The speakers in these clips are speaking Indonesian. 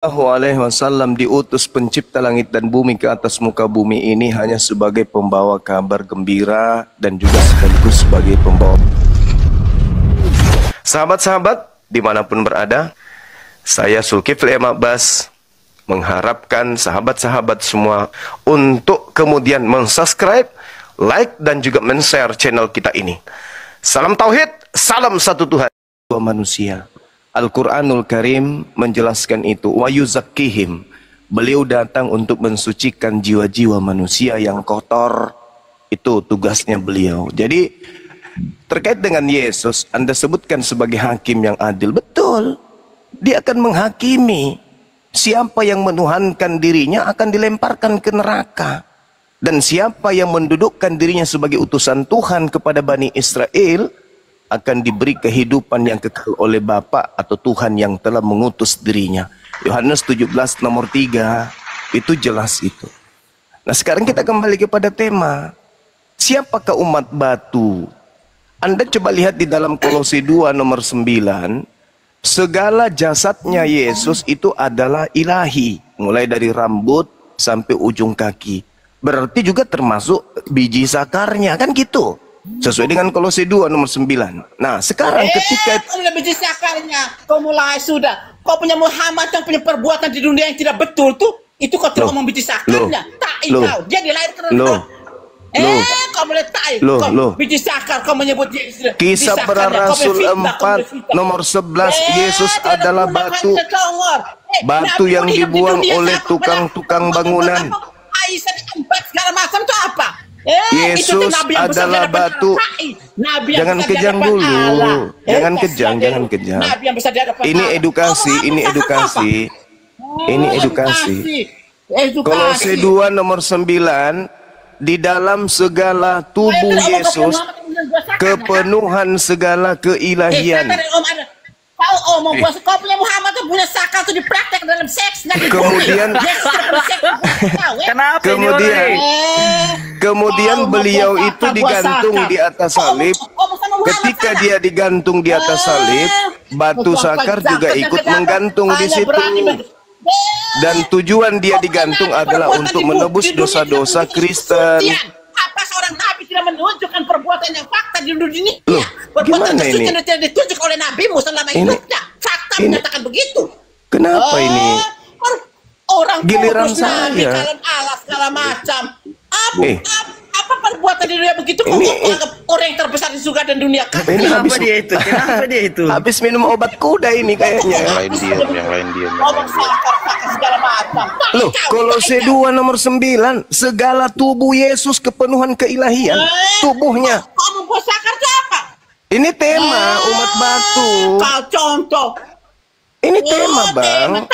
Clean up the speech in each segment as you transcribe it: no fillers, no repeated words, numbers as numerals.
Alaihi Wasallam diutus pencipta langit dan bumi ke atas muka bumi ini hanya sebagai pembawa kabar gembira dan juga sekaligus sebagai pembawa. Sahabat-sahabat dimanapun berada, saya Zulkifli M. Abbas mengharapkan sahabat-sahabat semua untuk kemudian mensubscribe, like dan juga men-share channel kita ini. Salam Tauhid, salam satu Tuhan. Manusia. Al-Quranul Karim menjelaskan itu. Wa yuzakkihim. Beliau datang untuk mensucikan jiwa-jiwa manusia yang kotor. Itu tugasnya beliau. Jadi terkait dengan Yesus, Anda sebutkan sebagai hakim yang adil. Betul. Dia akan menghakimi. Siapa yang menuhankan dirinya akan dilemparkan ke neraka. Dan siapa yang mendudukkan dirinya sebagai utusan Tuhan kepada Bani Israel akan diberi kehidupan yang kekal oleh Bapa atau Tuhan yang telah mengutus dirinya. Yohanes 17 nomor 3 itu jelas itu. Nah sekarang kita kembali kepada tema. Siapakah umat batu? Anda coba lihat di dalam Kolose 2 nomor 9. Segala jasadnya Yesus itu adalah ilahi. Mulai dari rambut sampai ujung kaki. Berarti juga termasuk biji sakarnya, kan gitu. Sesuai dengan Kolose 2 nomor 9. Nah sekarang ketika biji sakarnya kau mulai sudah. Kau punya Muhammad yang punya perbuatan di dunia yang tidak betul tuh. Itu kau tidak ngomong biji sakarnya. Tak kau. Dia dilahirkan kau boleh tahu kau biji sakar kau menyebut Kisah Para Rasul 4 nomor 11 Yesus adalah batu. Batu yang dibuang oleh tukang-tukang bangunan. Aisyah diempat segala macam itu apa? Yesus adalah batu. Jangan kejang dulu. Jangan kejang. Ini edukasi. Kolose 2 nomor 9. Di dalam segala tubuh Yesus kepenuhan segala keilahian. Kau omong kau punya Muhammad tuh punya sakar tuh dipraktek dalam seks. Kemudian beliau itu digantung di atas salib. Ketika dia digantung di atas salib, batu sakar juga ikut menggantung di situ. Dan tujuan dia digantung adalah untuk menebus dosa-dosa Kristen. Apa seorang nabi tidak menunjukkan perbuatan yang fakta di dunia ini? Perbuatan tersebut tidak ditunjuk oleh nabimu selama hidupnya. Fakta menyatakan begitu. Kenapa ini? Orang giliran nabi, saya kalian alas segala macam. Apa perbuatan di dunia begitu? Orang yang terbesar di surga dan dunia kan? Kenapa dia itu? Habis minum obat kuda ini kayaknya. Yang lain diam. Segala macam. Loh, Kolose 2 nomor 9. Segala tubuh Yesus kepenuhan keilahian. Tubuhnya. Kamu buat sakar itu apa? Ini tema umat batu. Kau contoh. Ini tema, Bang.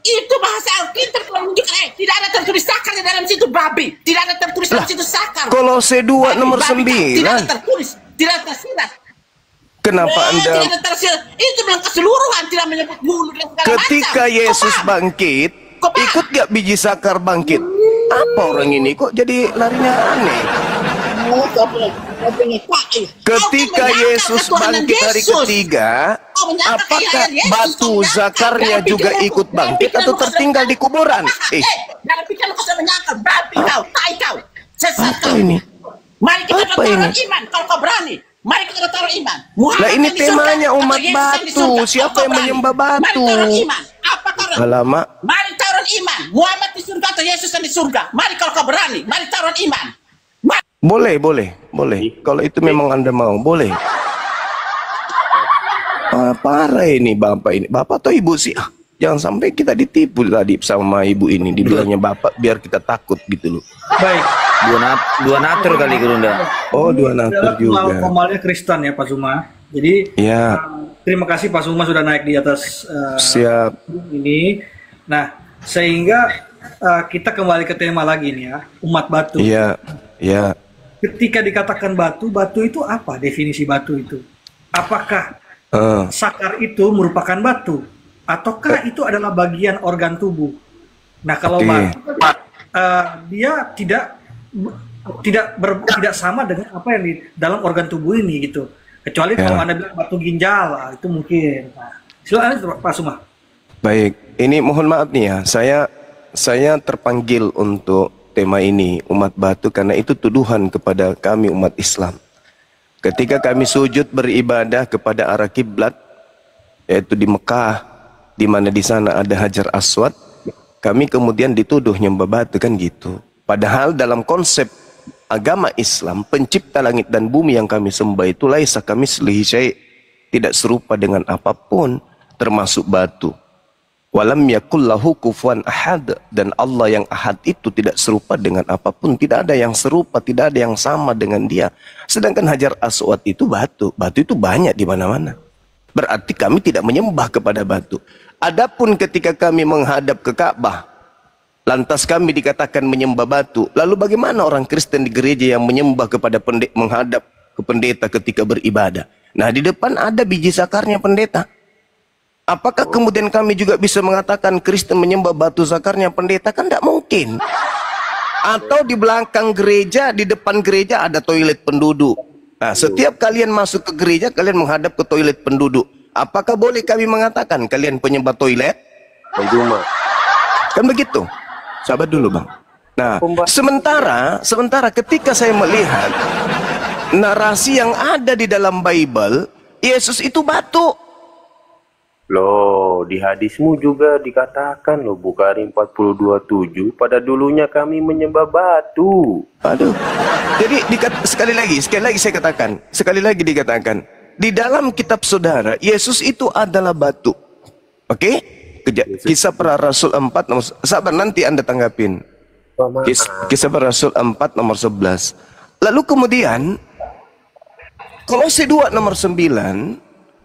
Itu bahasa Alkitab menunjukkan tidak ada tertulis sakar di dalam situ babi. Tidak ada tertulis dalam situ sakar. Kolose 2 nomor 9. Tidak ada tertulis, tidak ada tersirat. Kenapa Anda? Tidak ada tersirat. Itu bilang keseluruhan tidak menyebut bulu dan segala ketika macam. Yesus bangkit, ikut gak biji sakar bangkit? Apa orang ini kok jadi larinya aneh? Ketika Yesus bangkit hari ketiga, apakah batu zakarnya juga ikut bangkit atau tertinggal di kuburan? Apa ini? Mari kita taruh iman kalau kau berani. Mari kita taruh iman. Nah ini temanya umat batu. Siapa yang menyembah batu? Mari taruh iman. Apa taruh? Alamak. Mari taruh iman. Muhammad di surga atau Yesus yang di surga? Mari kalau kau berani. Mari taruh iman. Boleh. Kalau itu memang Anda mau, boleh. Parah ini Bapak ini. Bapak atau Ibu sih? Jangan sampai kita ditipu tadi sama Ibu ini. Dibilangnya Bapak biar kita takut gitu loh. Baik. Dua natur kali Gerunda. Oh, dua natur juga. Formalnya Kristen ya Pak Suma. Jadi ya. Terima kasih Pak Suma sudah naik di atas siap ini. Nah, sehingga kita kembali ke tema lagi nih ya, umat batu. Iya. Ketika dikatakan batu itu apa definisi batu itu? Apakah sakar itu merupakan batu ataukah itu adalah bagian organ tubuh? Nah, kalau batu dia tidak sama dengan apa yang di dalam organ tubuh ini gitu. Kecuali kalau Anda bilang batu ginjal, itu mungkin. Nah, silakan Pak Suma. Baik. ini mohon maaf nih ya, saya terpanggil untuk tema ini umat batu karena itu tuduhan kepada kami umat Islam. Ketika kami sujud beribadah kepada arah kiblat, yaitu di Mekah, di mana di sana ada Hajar Aswad, kami kemudian dituduh nyembah batu kan gitu. Padahal dalam konsep agama Islam, pencipta langit dan bumi yang kami sembah itu laisa kamitslihi syai', tidak serupa dengan apapun, termasuk batu. Walam yakul lahu kufuwan ahad, dan Allah yang ahad itu tidak serupa dengan apapun, tidak ada yang serupa, tidak ada yang sama dengan dia. Sedangkan Hajar Aswad itu batu itu banyak di mana-mana. Berarti kami tidak menyembah kepada batu. Adapun ketika kami menghadap ke Ka'bah, lantas kami dikatakan menyembah batu, lalu bagaimana orang Kristen di gereja yang menyembah kepada menghadap ke pendeta ketika beribadah? Nah, di depan ada biji zakarnya pendeta. Apakah kemudian kami juga bisa mengatakan Kristen menyembah batu zakarnya pendeta? Kan tidak mungkin. Atau di belakang gereja, di depan gereja ada toilet penduduk. Nah, setiap kalian masuk ke gereja, kalian menghadap ke toilet penduduk. Apakah boleh kami mengatakan kalian penyembah toilet? Kan begitu. Sabar dulu bang. Nah, sementara ketika saya melihat narasi yang ada di dalam Bible, Yesus itu batu. Loh, di hadismu juga dikatakan loh, Bukhari 42:7, pada dulunya kami menyembah batu. Aduh. Jadi sekali lagi saya katakan, sekali lagi dikatakan, di dalam kitab saudara, Yesus itu adalah batu. Oke? Kisah Para Rasul 4 nomor, sabar nanti Anda tanggapin. Kisah Para Rasul 4 nomor 11. Lalu kemudian Kolose 2 nomor 9,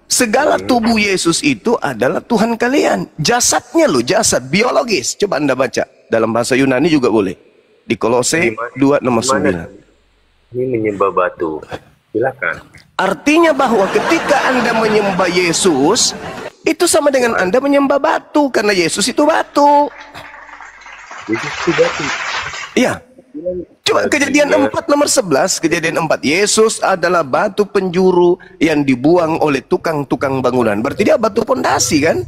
segala tubuh Yesus itu adalah Tuhan kalian. Jasadnya loh, jasad biologis. Coba Anda baca dalam bahasa Yunani juga boleh. Di Kolose 2 nomor 9. Ini menyembah batu. Silakan. Artinya bahwa ketika Anda menyembah Yesus, itu sama dengan Anda menyembah batu, karena Yesus itu batu. Yesus itu batu. Iya. Coba Kejadian 4 nomor 11, Kejadian 4, Yesus adalah batu penjuru yang dibuang oleh tukang-tukang bangunan. Berarti dia batu pondasi kan?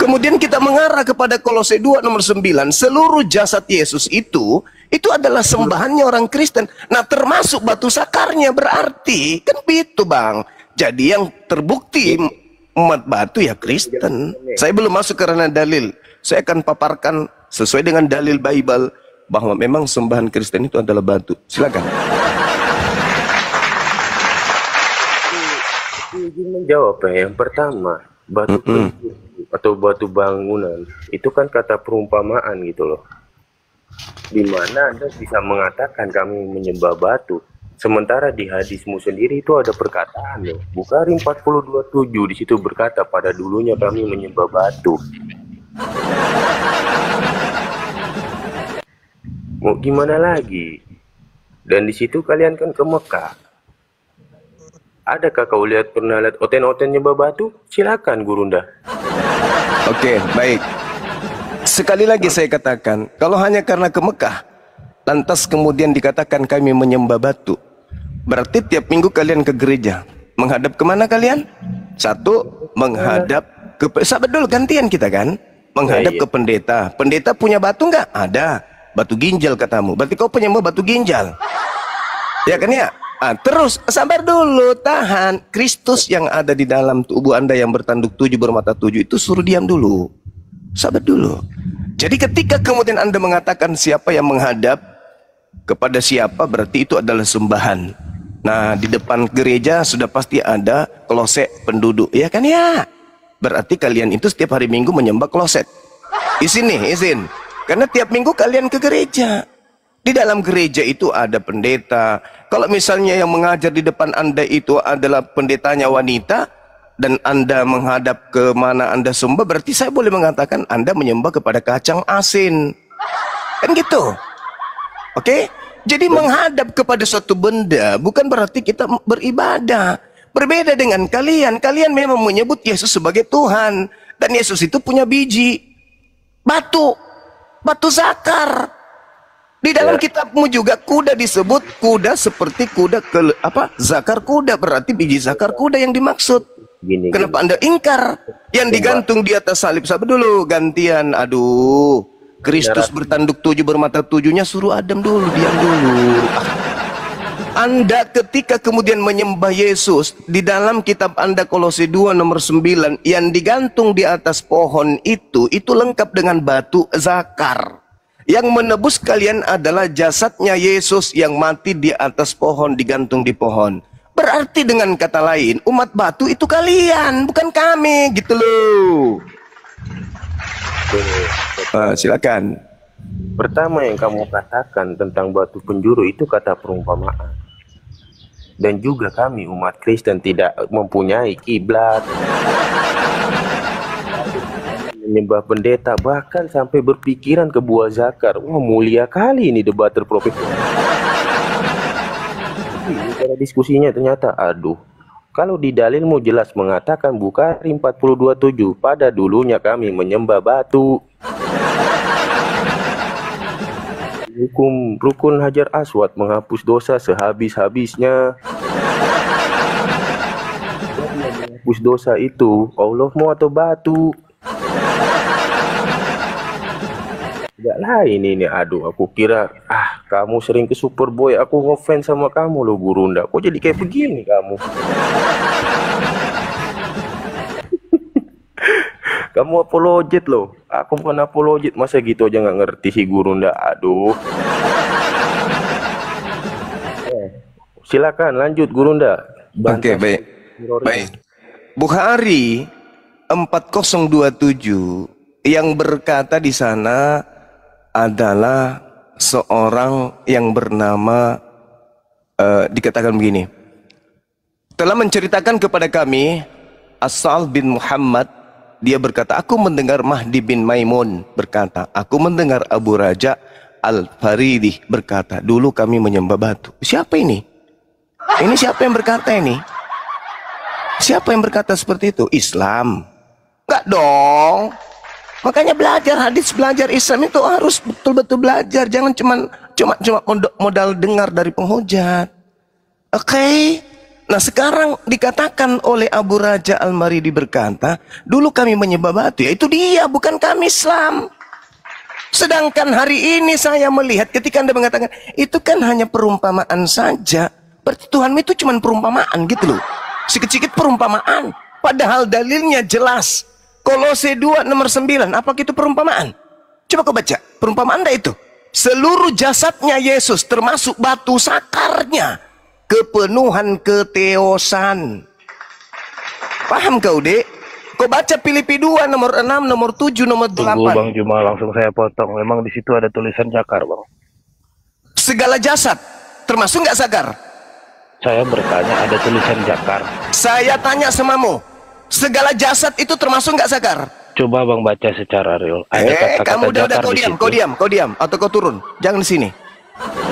Kemudian kita mengarah kepada Kolose 2 nomor 9, seluruh jasad Yesus itu adalah sembahannya orang Kristen. Nah, termasuk batu sakarnya, berarti kan begitu bang. Jadi yang terbukti umat batu ya Kristen. Saya belum masuk ke ranah dalil. Saya akan paparkan sesuai dengan dalil Bible bahwa memang sembahan Kristen itu adalah batu. Silakan. Izin menjawab ya. Yang pertama, batu atau batu bangunan itu kan kata perumpamaan gitu loh. Di mana Anda bisa mengatakan kami menyembah batu, sementara di hadismu sendiri itu ada perkataan loh. Bukhari 42:7 di situ berkata pada dulunya kami menyembah batu. Mau gimana lagi? Dan di situ kalian kan ke Mekah. Adakah kau pernah lihat oten-oten nyembah batu? Silakan Gurunda. Oke, baik. Sekali lagi saya katakan, kalau hanya karena ke Mekah, lantas kemudian dikatakan kami menyembah batu, berarti tiap minggu kalian ke gereja. Menghadap kemana kalian? Satu, menghadap ke... Sabar dulu, gantian kita kan? Menghadap ke pendeta. Pendeta punya batu nggak? Ada. Batu ginjal katamu. Berarti kau penyembah batu ginjal. Ya kan ya? Terus, sabar dulu, tahan. Kristus yang ada di dalam tubuh Anda yang bertanduk 7, bermata 7 itu suruh diam dulu. Sabar dulu. Jadi ketika kemudian Anda mengatakan siapa yang menghadap kepada siapa, berarti itu adalah sembahan. Nah, di depan gereja sudah pasti ada kloset penduduk, ya kan ya? Berarti kalian itu setiap hari Minggu menyembah kloset. Izin nih, izin. Karena tiap minggu kalian ke gereja. Di dalam gereja itu ada pendeta. Kalau misalnya yang mengajar di depan Anda itu adalah pendetanya wanita, dan Anda menghadap ke mana Anda sembah, berarti saya boleh mengatakan Anda menyembah kepada kacang asin. Kan gitu. Oke? Jadi menghadap kepada suatu benda bukan berarti kita beribadah. Berbeda dengan kalian. Kalian memang menyebut Yesus sebagai Tuhan. Dan Yesus itu punya biji. Batu zakar. Di dalam kitabmu juga kuda disebut kuda seperti kuda zakar kuda, berarti biji zakar kuda yang dimaksud. Kenapa Anda ingkar? Yang digantung di atas salib. Sabar dulu, gantian. Aduh, Kristus bertanduk 7 bermata 7-nya suruh Adam dulu, diam dulu. Anda ketika kemudian menyembah Yesus, di dalam kitab Anda Kolose 2 nomor 9, yang digantung di atas pohon itu lengkap dengan batu zakar. Yang menebus kalian adalah jasadnya Yesus yang mati di atas pohon, digantung di pohon. Berarti dengan kata lain, umat batu itu kalian, bukan kami, gitu loh. Silakan. Pertama yang kamu katakan tentang batu penjuru itu kata perumpamaan. Dan juga kami umat Kristen tidak mempunyai kiblat, menyembah pendeta, bahkan sampai berpikiran ke buah zakar. Wah, mulia kali ini debater profesional. Cara diskusinya ternyata, aduh, kalau di dalilmu jelas mengatakan Bukhari 42:7, pada dulunya kami menyembah batu. Hukum rukun Hajar Aswad menghapus dosa sehabis-habisnya. Menghapus dosa itu Allahmu atau batu? Tidak lain ini. Aduh, aku kira kamu sering ke Superboy, aku ngefans sama kamu loh Gurunda. Kok jadi kayak begini kamu? Kamu apologet loh. Aku bukan apologet. Masa gitu aja nggak ngerti si Gurunda. Aduh. Silakan lanjut Gurunda. Oke, baik. Baik. Bukhari 4027 yang berkata di sana adalah seorang yang bernama dikatakan begini. Telah menceritakan kepada kami Asal bin Muhammad. Dia berkata, aku mendengar Mahdi bin Maimun berkata, aku mendengar Abu Raja Al-Faridi berkata, dulu kami menyembah batu. Siapa ini? Ini siapa yang berkata ini? Siapa yang berkata seperti itu? Islam? Enggak dong. Makanya belajar hadis, belajar Islam itu harus betul-betul belajar. Jangan cuma modal dengar dari penghujat. Oke. Nah sekarang dikatakan oleh Abu Raja Al-Maridi berkata, dulu kami menyembah batu, ya itu dia, bukan kami Islam. Sedangkan hari ini saya melihat ketika Anda mengatakan, itu kan hanya perumpamaan saja. Berarti Tuhan itu cuma perumpamaan gitu loh. Sikit-sikit perumpamaan. Padahal dalilnya jelas. Kolose 2 nomor 9, apakah itu perumpamaan? Coba kau baca, perumpamaan anda itu. Seluruh jasadnya Yesus termasuk batu sakarnya. Kepenuhan keteosan. Paham kau, Dek? Kau baca Filipi 2 nomor 6, nomor 7, nomor 8. Tunggu Bang Juma, langsung saya potong. Memang di situ ada tulisan zakar, Bang. Segala jasad termasuk nggak zakar? Saya bertanya ada tulisan zakar. Saya tanya samamu, segala jasad itu termasuk nggak zakar? Coba Bang baca secara real. Ada kata-kata kamu udah kau diam, atau kau turun. Jangan di sini.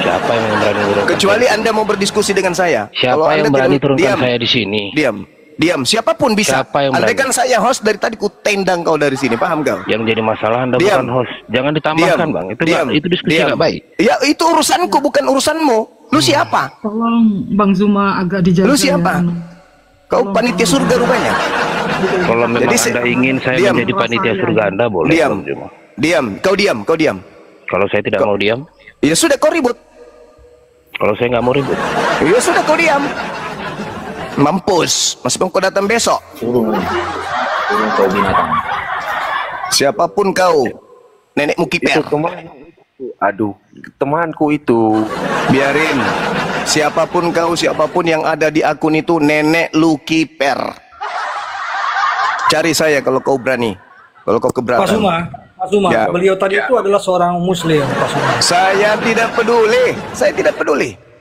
Siapa yang berani turunkan? Kecuali saya? Anda mau berdiskusi dengan saya. Siapa kalau yang anda berani turunkan diam, saya di sini? Diam. Siapapun bisa. Andai kan saya host dari tadi ku tendang kau dari sini, paham kau? Yang menjadi masalah Anda bukan host. Jangan ditambahkan Bang. Itu diskusi nggak baik. Ya itu urusanku, bukan urusanmu. Lu siapa? Tolong Bang Zuma agak dijaga. Lu siapa? Ya. Kau panitia surga rupanya. Kalau memang Anda ingin saya menjadi panitia surga Anda boleh. Kau diam. Kalau saya tidak mau diam, ya sudah kau ribut. Kalau saya nggak mau ribut, ya sudah kau diam. Mampus, meskipun kau datang besok. Kau binatang. Siapapun kau, nenekmu kiper. Aduh, temanku itu. Biarin. Siapapun kau, siapapun yang ada di akun itu, nenek lu kiper. Cari saya kalau kau berani. Kalau kau keberatan. Pak Zuma, ya. Beliau tadi itu adalah seorang muslim, Pak Zuma. Saya tidak peduli.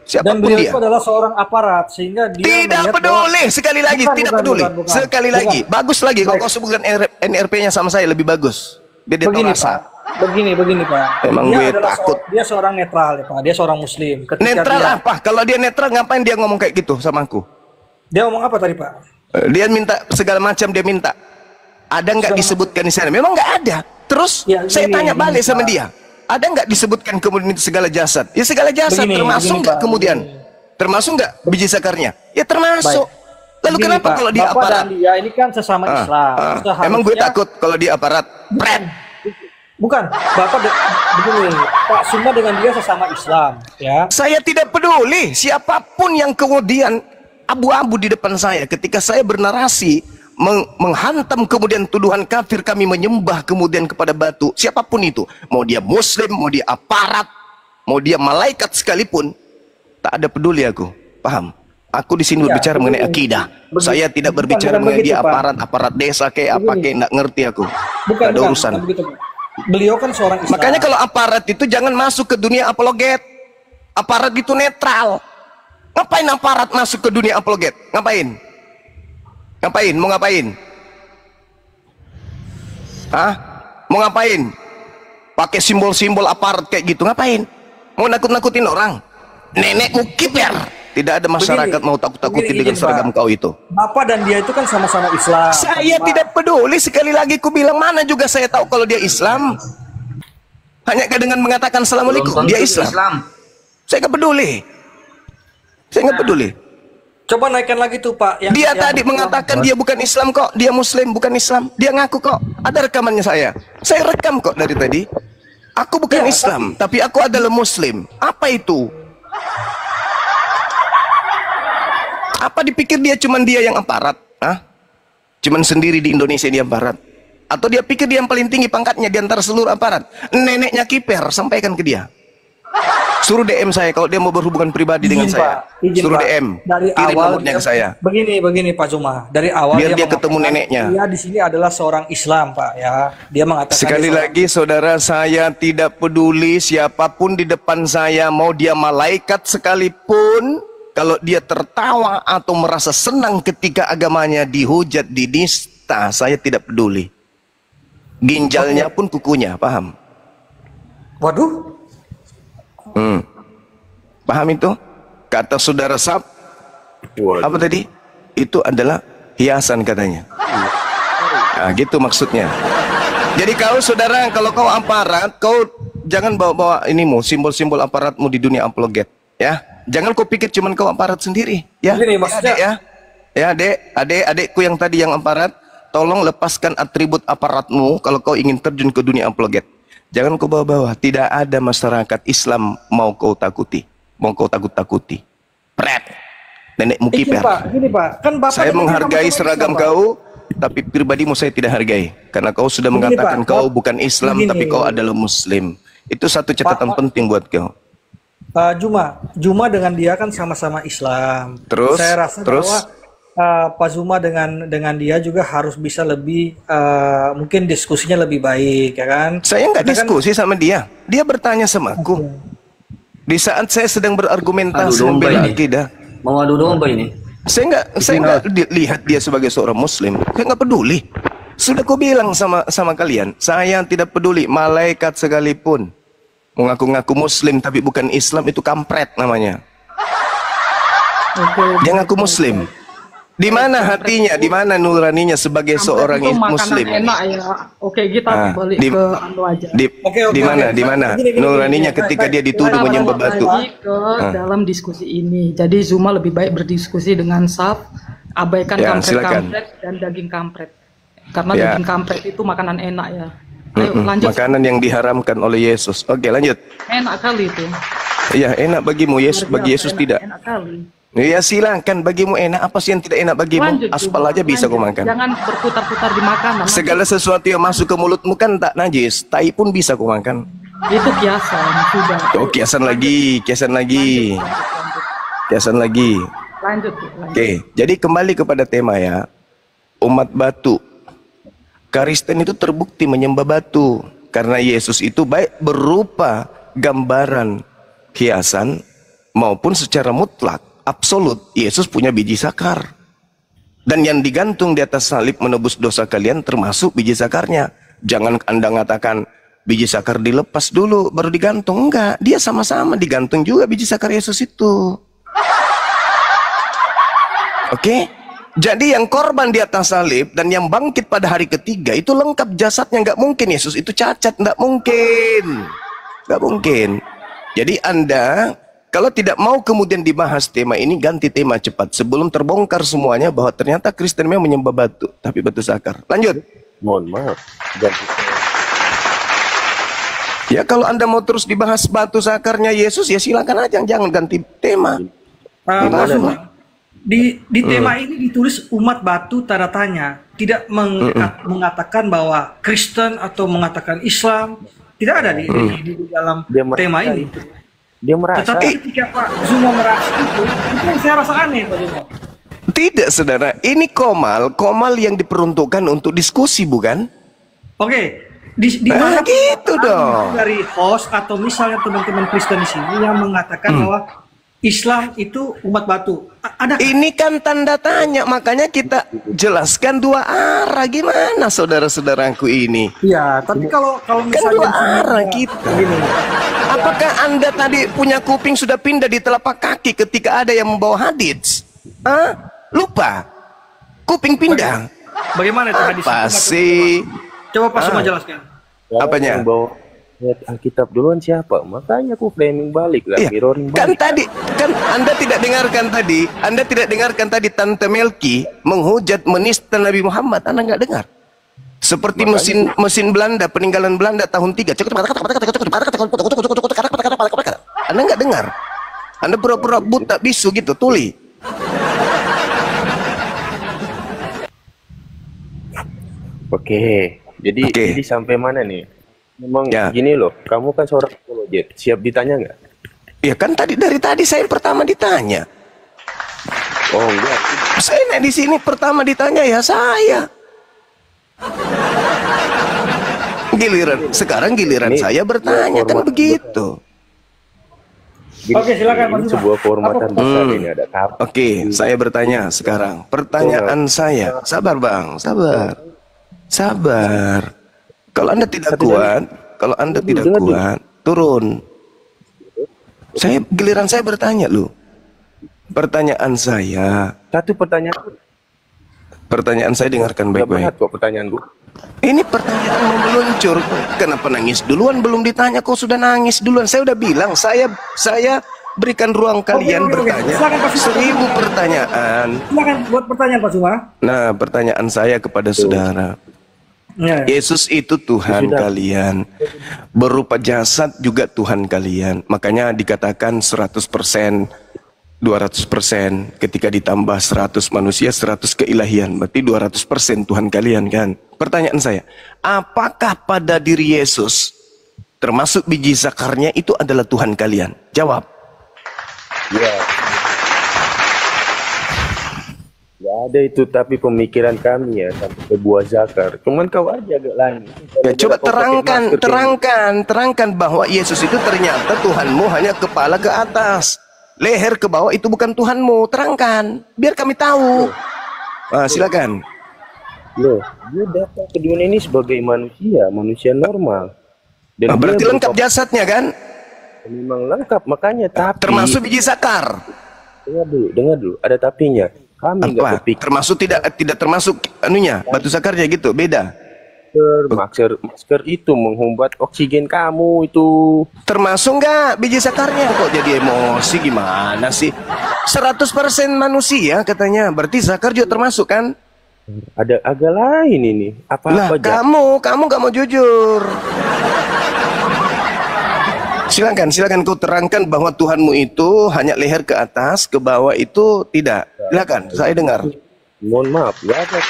Siapapun dan beliau dia. itu adalah seorang aparat, sehingga dia tidak peduli. Sekali lagi, tidak peduli. Sekali lagi, bagus lagi kalau kau sebutkan NRP-nya sama saya lebih bagus. Biar dia tahu rasa. Begini Pak. Emang dia gue takut. Dia seorang netral ya Pak. Dia seorang muslim. Netral apa? Kalau dia netral ngapain dia ngomong kayak gitu sama aku? Dia ngomong apa tadi Pak? Dia minta segala macam, dia minta. Ada nggak disebutkan di sana? Memang nggak ada. Terus ya, saya tanya balik sama dia. Ada nggak disebutkan kemudian itu segala jasad? Ya segala jasad termasuk nggak kemudian? Termasuk nggak biji sakarnya? Ya termasuk. Lalu Gini, kenapa Pak, kalau dia Bapak aparat? dan dia ini kan sesama Islam. Emang gue Seharusnya- takut kalau dia aparat? Pret. Bukan, begini, Pak Suma dengan dia sesama Islam, ya. Saya tidak peduli siapapun yang kemudian abu-abu di depan saya ketika saya bernarasi menghantam kemudian tuduhan kafir kami menyembah kemudian kepada batu, siapapun itu, mau dia muslim, mau dia aparat, mau dia malaikat sekalipun, tak ada peduli aku. Paham? Aku di sini berbicara mengenai akidah. Saya tidak berbicara mengenai dia aparat desa kayak apa kayak, nggak ngerti aku. Bukan, Nggak ada urusan. bukan begitu, Pak. Beliau kan seorang Islam. Makanya kalau aparat itu jangan masuk ke dunia apologet. Aparat itu netral. Ngapain aparat masuk ke dunia apologet? Ngapain? Ngapain? Mau ngapain? Hah? Mau ngapain? Pakai simbol-simbol aparat kayak gitu, ngapain? Mau nakut-nakutin orang? Nenekmu kiper. Tidak ada masyarakat mau takut-takuti dengan seragam kau itu. Bapak dan dia itu kan sama-sama Islam. Saya tidak peduli, sekali lagi ku bilang, mana juga saya tahu kalau dia Islam. Hanya dengan mengatakan Assalamualaikum, dia Islam. Saya nggak peduli. Saya nggak peduli. Coba naikkan lagi tuh, Pak. Dia tadi mengatakan dia bukan Islam kok, dia Muslim bukan Islam. Dia ngaku kok, ada rekamannya saya. Saya rekam kok dari tadi. Aku bukan Islam, tapi aku adalah Muslim. Apa itu? Apa dipikir dia cuman dia yang aparat? Hah? Cuman sendiri di Indonesia dia aparat? Atau dia pikir dia yang paling tinggi pangkatnya di antara seluruh aparat? Neneknya kiper, sampaikan ke dia. Suruh DM saya kalau dia mau berhubungan pribadi dengan saya. Suruh Pak. DM. Dari kirim awal nomornya dia, ke saya. Begini Pak Zuma. Dari awal Biar dia ketemu mengatakan neneknya. Dia di sini adalah seorang Islam, Pak, ya. Dia mengatakan Sekali lagi saudara, saya tidak peduli siapapun di depan saya, mau dia malaikat sekalipun, kalau dia tertawa atau merasa senang ketika agamanya dihujat, dinista, saya tidak peduli. Ginjalnya pun kukunya, paham? Waduh. Paham itu? Kata saudara Sab, apa tadi? Itu adalah hiasan katanya. Nah, gitu maksudnya. Jadi kau saudara, kalau kau aparat, kau jangan bawa-bawa inimu, simbol-simbol aparatmu di dunia apologet, ya. Jangan kau pikir cuman kau aparat sendiri, ya. Begini, maksudnya, ya. Ya, adekku yang tadi yang aparat, tolong lepaskan atribut aparatmu kalau kau ingin terjun ke dunia apologet. Jangan kau bawa-bawa. Tidak ada masyarakat Islam mau kau takuti, mau kau takut-takuti. Pret. Nenekmu kiper. Gini, Pak. Kan Bapak Saya menghargai sama-sama seragam Islam, Pak. kau, tapi pribadimu saya tidak hargai. Karena kau sudah mengatakan Pak, kau bukan Islam, begini. tapi kau adalah Muslim. Itu satu catatan penting buat kau. Juma dengan dia kan sama-sama Islam. Terus, Saya rasa bahwa Pak Zuma dengan dia juga harus bisa lebih mungkin diskusinya lebih baik, ya kan? Saya nggak Kita diskusi sama dia. Dia bertanya sama aku. Di saat saya sedang berargumentasi membela akidah. Mau adu domba ini. Saya nggak lihat dia sebagai seorang Muslim. Saya nggak peduli. Sudah aku bilang sama kalian, saya tidak peduli malaikat sekalipun mengaku-ngaku Muslim tapi bukan Islam, itu kampret namanya. Dia ngaku Muslim. Di mana hatinya, di mana nuraninya sebagai seorang Muslim? Enak ya. Oke, kita balik ke anu aja. Di mana nuraninya ketika dia dituduh menyembah batu? Ke dalam diskusi ini. Jadi Zuma lebih baik berdiskusi dengan Saf, abaikan kampret-kampret dan daging kampret. Karena daging kampret itu makanan enak ya. Ayo lanjut. Makanan yang diharamkan oleh Yesus. Oke, lanjut. Enak kali itu. Iya, enak bagimu, bagi Yesus tidak. Enak kali. Ya silakan, bagimu enak, apa sih yang tidak enak bagimu? Lanjut, aspal aja bisa kau makan. Jangan berputar-putar di makanan. Segala sesuatu yang masuk ke mulutmu kan tak najis, tai pun bisa kau makan. Itu kiasan, sudah. Oh, kiasan lagi. Lanjut. Oke, jadi kembali kepada tema ya. Umat batu. Kristen itu terbukti menyembah batu karena Yesus itu baik berupa gambaran hiasan maupun secara mutlak absolut. Yesus punya biji sakar, dan yang digantung di atas salib menebus dosa kalian termasuk biji sakarnya. Jangan Anda mengatakan biji sakar dilepas dulu baru digantung. Enggak, dia sama-sama digantung juga biji sakar Yesus itu. Oke? Jadi yang korban di atas salib dan yang bangkit pada hari ketiga itu lengkap jasadnya. Nggak mungkin Yesus itu cacat, nggak mungkin. Jadi Anda Kalau tidak mau kemudian dibahas tema ini, ganti tema cepat sebelum terbongkar semuanya bahwa ternyata Kristen memang menyembah batu, tapi batu sakar. Lanjut. Mohon maaf. Ganti. Ya kalau Anda mau terus dibahas batu sakarnya Yesus, ya silakan aja, jangan ganti tema. Di tema ini ditulis umat batu tanda tanya, tidak mengatakan bahwa Kristen atau mengatakan Islam, tidak ada di dalam tema ini. Dia merasa. Tetapi ketika Pak Zuma merasa itu yang saya rasa aneh, Pak Zuma. Tidak, saudara. Ini komal yang diperuntukkan untuk diskusi, bukan? Oke. Gitu dong. Dari host atau misalnya teman-teman Kristen di sini yang mengatakan bahwa Islam itu umat batu. Ada. Ini kan tanda tanya, makanya kita jelaskan dua arah. Gimana saudara-saudaraku ini? Iya, tapi kalau misalnya kan dua arah kita. Gini. Apakah Anda tadi punya kuping sudah pindah di telapak kaki ketika ada yang membawa hadits? Lupa? Kuping pindah. Bagaimana itu hadis? Apa sih? Coba Pak Suma jelaskan. Apanya? Yang bawa Alkitab duluan siapa? Makanya aku framing balik lah, mirroring balik. Kan tadi, kan Anda tidak dengarkan tadi Tante Melki menghujat menista Nabi Muhammad. Anda nggak dengar? Seperti mesin Belanda, peninggalan Belanda tahun 3. Anda nggak dengar? Anda pura-pura buta bisu gitu, tuli. Oke, jadi sampai mana nih? Memang gini loh, kamu kan seorang apologet, siap ditanya nggak? Ya kan dari tadi saya pertama ditanya. Oh enggak. Saya di sini pertama ditanya ya saya. Sekarang giliran ini saya bertanya kan begitu. Oke, silakan Pak Zuma. Sebuah kehormatan besar ini ada kapan. Oke, saya bertanya sekarang. Pertanyaan saya, sabar Bang, sabar. Kalau Anda tidak kuat, turun. Giliran saya bertanya loh. Pertanyaan saya. Satu pertanyaan. Pertanyaan saya dengarkan baik-baik. Kok pertanyaanku? Ini pertanyaan mau meluncur. Kenapa nangis duluan? Belum ditanya kok sudah nangis duluan. Saya udah bilang saya berikan ruang kalian bertanya. 1000 pertanyaan. Silakan buat pertanyaan Pak Zuma. Nah, pertanyaan saya kepada saudara. Yesus itu Tuhan kalian, berupa jasad juga Tuhan kalian. Makanya dikatakan 100%, 200%. Ketika ditambah 100 manusia, 100 keilahian, berarti 200% Tuhan kalian kan. Pertanyaan saya, apakah pada diri Yesus termasuk biji zakarnya itu adalah Tuhan kalian? Jawab. Ya. Gak ada itu, tapi pemikiran kami ya sampai ke buah zakar. Cuman kau aja agak lain. Ya, coba terangkan bahwa Yesus itu ternyata Tuhanmu hanya kepala ke atas, leher ke bawah itu bukan Tuhanmu. Terangkan, biar kami tahu. Silakan. Loh, dia datang ke dunia ini sebagai manusia normal. Dan berarti lengkap jasadnya kan? Memang lengkap, makanya tapi termasuk biji zakar. Dengar dulu, ada tapinya. Kami nggak berpikir. Termasuk tidak termasuk anunya, batu zakarnya gitu, beda. Masker itu menghumbat oksigen kamu itu. Termasuk nggak biji zakarnya? Kok jadi emosi gimana sih? 100% manusia katanya, berarti zakar juga termasuk kan? Ada agak lain ini. Apa-apa kamu nggak mau jujur. Silakan kau terangkan bahwa Tuhanmu itu hanya leher ke atas, ke bawah itu tidak. Silakan, saya dengar. Mohon maaf, ya ada.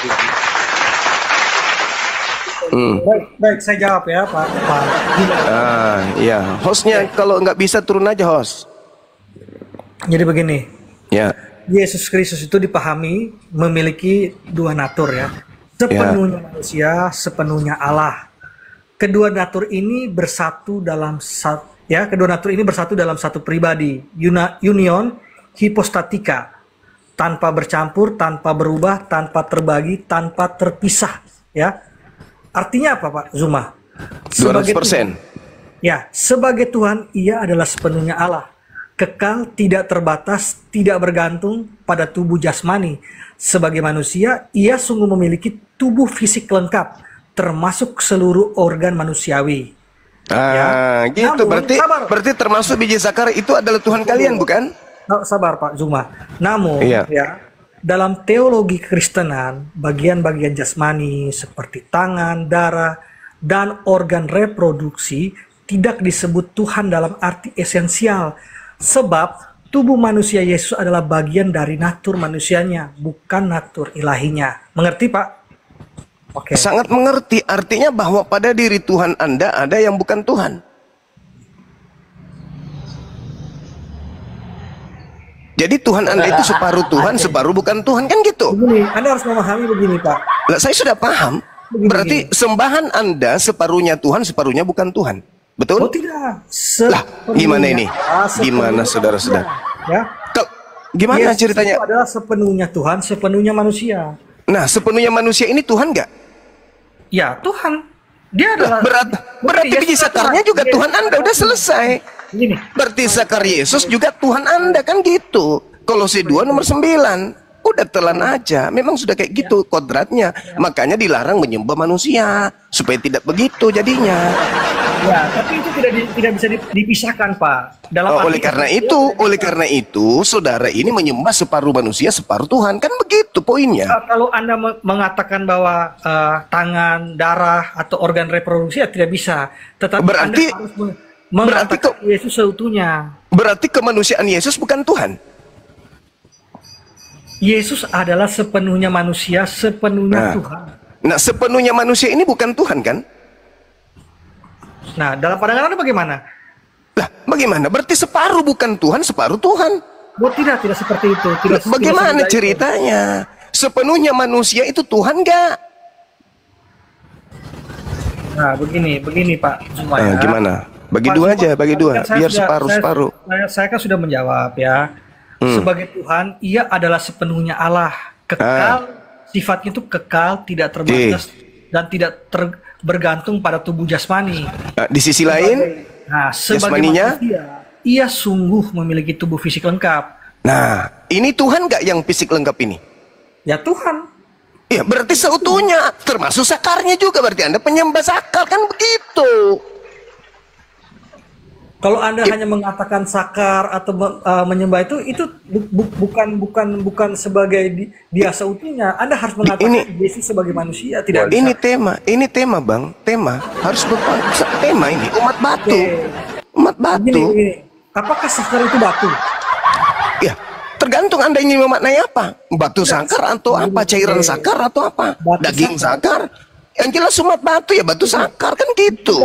Baik, saya jawab ya Pak. Iya. Hostnya kalau nggak bisa turun aja host. Jadi begini. Ya. Yesus Kristus itu dipahami memiliki dua natur ya. Sepenuhnya manusia, sepenuhnya Allah. Kedua natur ini bersatu dalam satu pribadi, union hipostatika, tanpa bercampur, tanpa berubah, tanpa terbagi, tanpa terpisah, ya. Artinya apa Pak Zuma? 200%. Sebagai Tuhan, ia adalah sepenuhnya Allah, kekal, tidak terbatas, tidak bergantung pada tubuh jasmani. Sebagai manusia, ia sungguh memiliki tubuh fisik lengkap, termasuk seluruh organ manusiawi. Gitu. Namun, berarti termasuk biji zakar itu adalah Tuhan kalian, bukan? Sabar Pak Zuma. Namun ya, dalam teologi Kristenan, bagian-bagian jasmani seperti tangan, darah, dan organ reproduksi tidak disebut Tuhan dalam arti esensial. Sebab tubuh manusia Yesus adalah bagian dari natur manusianya, bukan natur ilahinya. Mengerti Pak? Oke. Sangat mengerti. Artinya bahwa pada diri Tuhan Anda ada yang bukan Tuhan. Jadi Tuhan Anda itu separuh Tuhan, separuh bukan Tuhan, kan gitu? Begini, Anda harus memahami begini Pak. Lah, saya sudah paham. Berarti sembahan Anda separuhnya Tuhan, separuhnya bukan Tuhan. Betul? Oh tidak. Lah, gimana ini? Gimana saudara-saudara? Ya. Gimana ceritanya? Itu adalah sepenuhnya Tuhan, sepenuhnya manusia. Nah, sepenuhnya manusia ini Tuhan nggak? Ya, Tuhan. Dia adalah berarti biji zakarnya juga Tuhan Anda, udah selesai. Gini. Berarti zakar Yesus juga Tuhan Anda, kan gitu. Kolose 2 nomor 9. Udah telan aja. Memang sudah kayak gitu kodratnya. Makanya dilarang menyembah manusia supaya tidak begitu jadinya. Ya, tapi itu tidak bisa dipisahkan, Pak. Oleh karena itu, saudara ini menyembah separuh manusia, separuh Tuhan, kan begitu poinnya. Kalau Anda mengatakan bahwa tangan, darah atau organ reproduksi ya tidak bisa. Tetapi berarti Anda harus mengatakan Yesus seutuhnya. Berarti kemanusiaan Yesus bukan Tuhan. Yesus adalah sepenuhnya manusia, sepenuhnya Tuhan. Nah, sepenuhnya manusia ini bukan Tuhan, kan? Nah, dalam pandangan Anda bagaimana? Lah, bagaimana? Berarti separuh bukan Tuhan, separuh Tuhan. Oh, tidak seperti itu. Bagaimana ceritanya? Sepenuhnya manusia itu Tuhan nggak? Nah, begini Pak Zuma ya. Gimana? Bagi dua aja, bagi dua. Biar separuh-separuh. Saya kan sudah menjawab ya. Sebagai Tuhan, ia adalah sepenuhnya Allah. Kekal, sifatnya itu kekal, tidak terbatas, dan tidak bergantung pada tubuh jasmani. Di sisi lain, sebagai manusia, ia sungguh memiliki tubuh fisik lengkap. Nah, ini Tuhan nggak yang fisik lengkap ini? Ya Tuhan. Ya berarti seutuhnya, termasuk sakarnya juga. Berarti Anda penyembah sakar, kan begitu? Kalau Anda hanya mengatakan sakar atau menyembah itu bukan sebagai dia seutuhnya. Anda harus mengatakan Yesus sebagai manusia, tidak bisa. Ini tema Bang, tema harus tema ini umat batu. Umat batu. Gini. Apakah sakar itu batu? Ya, tergantung Anda ingin memaknai apa. Batu sakar atau apa? Cairan sakar atau apa? Daging sakar. Yang jelas umat batu ya batu sakar, kan gitu.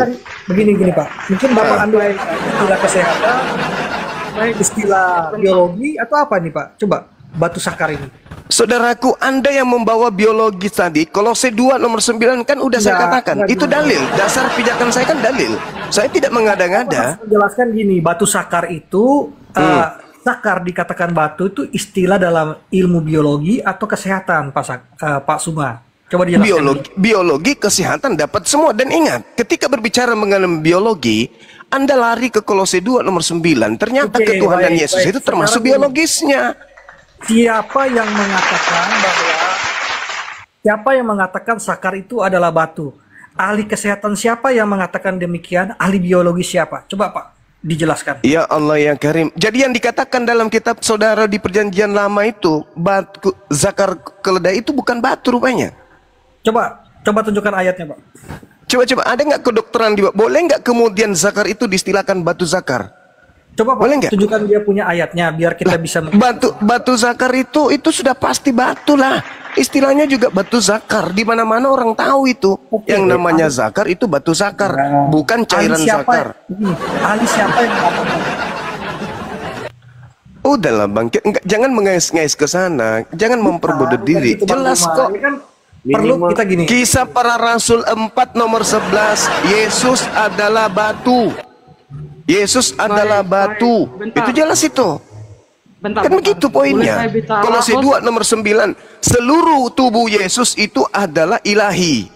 Begini Pak, mungkin Bapak Anda istilah kesehatan, istilah biologi atau apa nih Pak? Coba batu sakar ini. Saudaraku, Anda yang membawa biologi tadi, Kolose 2 nomor 9 kan udah saya katakan. Itu dalil, dasar pijakan saya kan dalil. Saya tidak mengada-ngada. Menjelaskan gini, batu sakar itu sakar dikatakan batu itu istilah dalam ilmu biologi atau kesehatan, Pak Suma. Coba dijelaskan. Biologi, kesehatan dapat semua. Dan ingat, ketika berbicara mengenai biologi, Anda lari ke Kolose 2 nomor 9. Ternyata ketuhanan Yesus itu termasuk biologisnya. Siapa yang mengatakan sakar itu adalah batu? Ahli kesehatan siapa yang mengatakan demikian? Ahli biologi siapa? Coba Pak, dijelaskan. Ya Allah ya Karim. Jadi yang dikatakan dalam kitab saudara di perjanjian lama itu, batu zakar keledai itu bukan batu rupanya. Coba tunjukkan ayatnya, Pak. Coba ada nggak kedokteran di boleh nggak kemudian zakar itu distilahkan batu zakar? Coba Pak, boleh nggak? Tunjukkan dia punya ayatnya biar kita bisa batu zakar itu sudah pasti batu lah. Istilahnya juga batu zakar. Di mana-mana orang tahu itu. Yang namanya zakar itu batu zakar, bukan cairan zakar. Ahli siapa yang mengatakan? Udahlah Bang, jangan mengais-ngais ke sana. Jangan memperbodoh diri. Jelas kok. Perlu kita gini. Kisah para Rasul 4 nomor 11. Yesus adalah batu. Yesus adalah batu. Itu jelas itu. Kan begitu poinnya. Kolose 2 nomor 9. Seluruh tubuh Yesus itu adalah ilahi.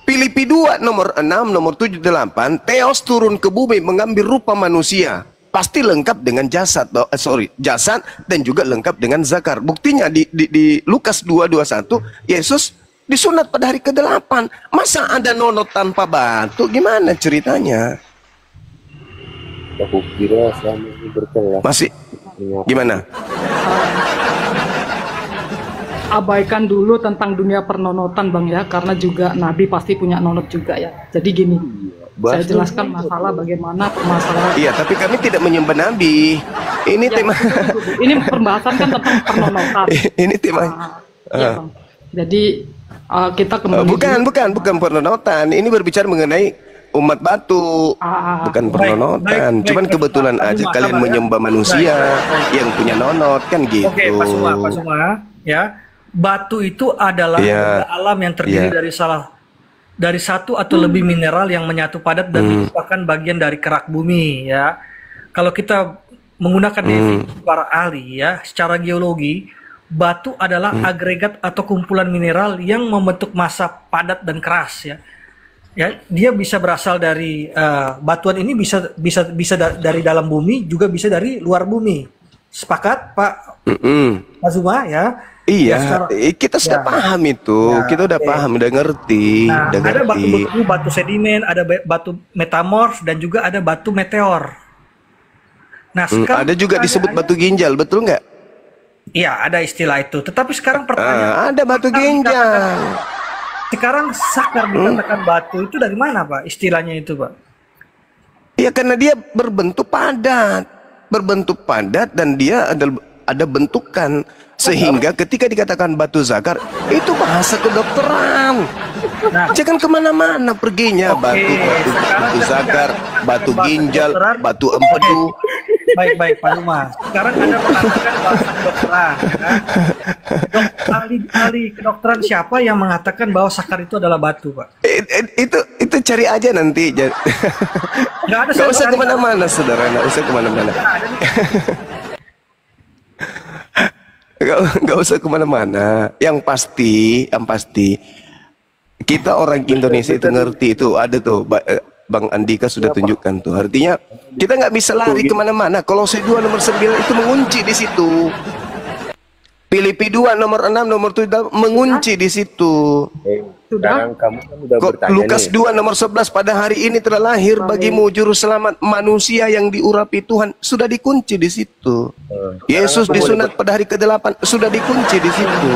Filipi 2 nomor 6 nomor 7 8. Theos turun ke bumi mengambil rupa manusia. Pasti lengkap dengan jasad dan juga lengkap dengan zakar. Buktinya di Lukas 2:21, Yesus disunat pada hari ke-8. Masa ada nonot tanpa batu? Gimana ceritanya? Aku kira selama ini berkelas. Masih gimana? Abaikan dulu tentang dunia pernonotan Bang ya, karena juga Nabi pasti punya nonot juga ya. Jadi gini, saya jelaskan masalah bagaimana permasalahan. Iya, tapi kami tidak menyembah Nabi. Ini ya, tema. Ini pembahasan kan tentang pernonotan. Ini tema. Iya Bang. Jadi kita kembali. Bukan pernonotan. Ini berbicara mengenai umat batu, bukan pernonotan. Cuman kebetulan aja kalian menyembah manusia yang punya nonot kan gitu. Oke, Pak Suma, ya. Batu itu adalah benda alam yang terdiri dari satu atau lebih mineral yang menyatu padat dan merupakan bagian dari kerak bumi ya. Kalau kita menggunakan definisi para ahli ya, secara geologi, batu adalah agregat atau kumpulan mineral yang membentuk massa padat dan keras ya. Ya, dia bisa berasal dari batuan ini bisa dari dalam bumi, juga bisa dari luar bumi. Sepakat, Pak Zuma ya? Iya, kita sudah paham itu, kita udah paham, udah ngerti. Nah, ada batu beku, batu sedimen, ada batu metamorf, dan juga ada batu meteor. Nah, sekarang ada juga disebut batu ginjal, betul nggak? Iya, ada istilah itu. Tetapi sekarang pertanyaan, ada batu ginjal. Sekarang sakar dikatakan batu itu dari mana, Pak? Istilahnya itu, Pak? Ya karena dia berbentuk padat dan dia ada bentukan. Sehingga ketika dikatakan batu zakar, itu bahasa kedokteran. Nah, jangan kemana-mana perginya. Batu zakar, batu ginjal, batu empedu. Baik Pak Zuma. Sekarang Anda mengatakan bahasa kedokteran, ya? Ahli kedokteran siapa yang mengatakan bahwa sakar itu adalah batu, Pak? Itu cari aja nanti. Gak usah kemana-mana, saudara. Gak usah kemana-mana. Gak usah kemana-mana. Yang pasti kita orang Indonesia itu ngerti itu. Ada tuh Bang Andika sudah tunjukkan tuh. Artinya kita nggak bisa lari kemana-mana. Kolose 2 nomor 9 itu mengunci di situ. Filipi 2 nomor 6 nomor 7 mengunci di situ. Sekarang kamu kan udah bertanya Lukas 2 nomor 11 pada hari ini telah lahir bagimu juru selamat manusia yang diurapi Tuhan, sudah dikunci di situ. Yesus disunat pada hari ke-8 sudah dikunci di situ.